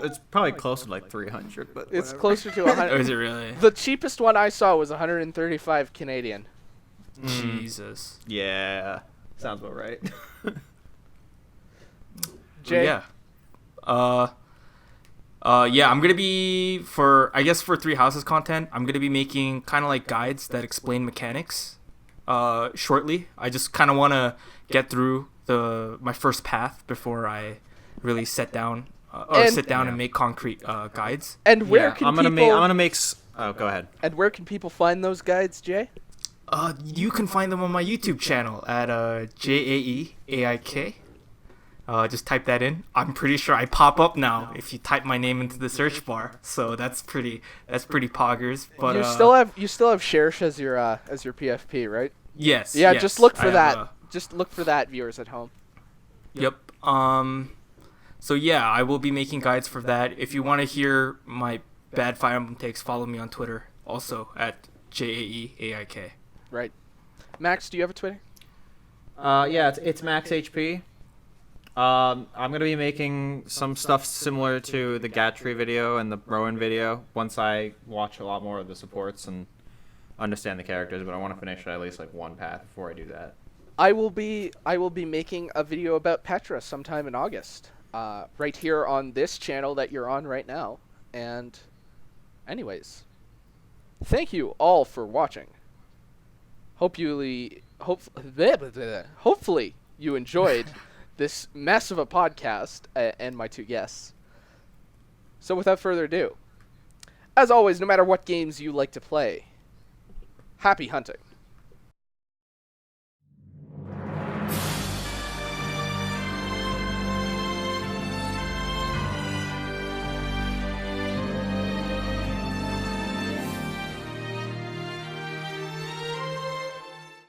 It's probably closer to like 300, but it's whatever. Closer to 100. Oh, is it really? The cheapest one I saw was 135 Canadian. Jesus. Yeah, sounds about right. Jay? Yeah. I'm gonna be for Three Houses content. I'm gonna be making kind of like guides that explain mechanics. Shortly, I just kind of want to get through my first path before I really sit down and make concrete guides. And where can I'm gonna make. Oh, go ahead. And where can people find those guides, Jay? You can find them on my YouTube channel at JaeAIK. Just type that in. I'm pretty sure I pop up now if you type my name into the search bar. So that's pretty poggers. But you still have Sherish as your PFP, right? Yes. Yeah, yes, just look for I that. have Just look for that, viewers at home. Yep. So yeah, I will be making guides for that. If you want to hear my bad Fire Emblem takes, follow me on Twitter, also at JaeAIK. Right. Max, do you have a Twitter? Yeah, it's MaxHP. I'm gonna be making some stuff similar to the Gatry video and the Rowan video once I watch a lot more of the supports and understand the characters. But I want to finish at least like one path before I do that. I will be making a video about Petra sometime in August, right here on this channel that you're on right now. And, anyways, thank you all for watching. Hopefully you enjoyed this mess of a podcast and my two guests. So without further ado, as always, no matter what games you like to play, happy hunting.